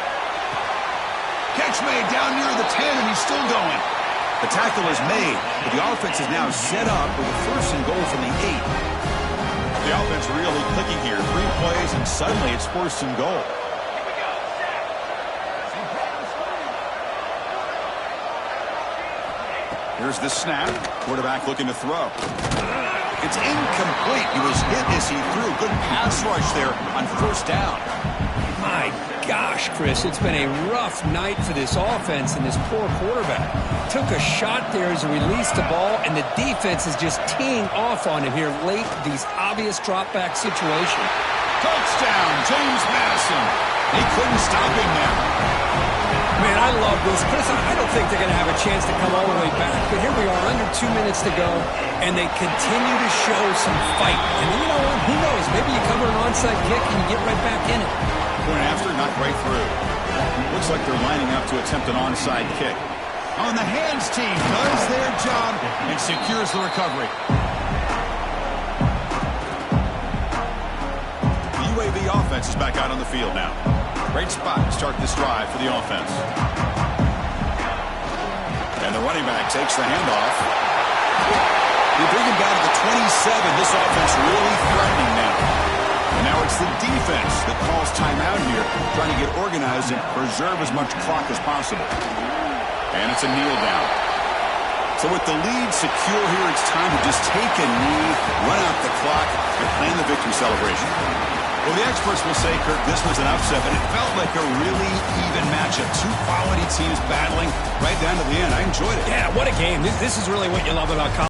Catch made down near the 10, and he's still going. The tackle is made, but the offense is now set up with a first and goal from the 8. The offense really clicking here. 3 plays, and suddenly it's first and goal. Here's the snap. Quarterback looking to throw. It's incomplete. He was hit as he threw. Good pass rush there on first down. My gosh, Chris, it's been a rough night for this offense and this poor quarterback. Took a shot there as he released the ball, and the defense is just teeing off on him here late, these obvious drop-back situations. Touchdown, James Madison. He couldn't stop him there. Man, I love this. Chris, I don't think they're going to have a chance to come all the way back, but here we are, under 2 minutes to go, and they continue to show some fight. And you know what? Who knows? Maybe you cover an onside kick and you get right back in it. Point after, not right through. Looks like they're lining up to attempt an onside kick. On the hands team does their job and secures the recovery. The UAB offense is back out on the field now. Great spot to start this drive for the offense. And the running back takes the handoff. They bring him down to the 27. This offense really threatening now. And now it's the defense that calls timeout here, trying to get organized and preserve as much clock as possible. And it's a kneel down. So with the lead secure here, it's time to just take a knee, run out the clock, and plan the victory celebration. Well, the experts will say, Kirk, this was an upset, but it felt like a really even matchup. Two quality teams battling right down to the end. I enjoyed it. Yeah, what a game. This is really what you love about college.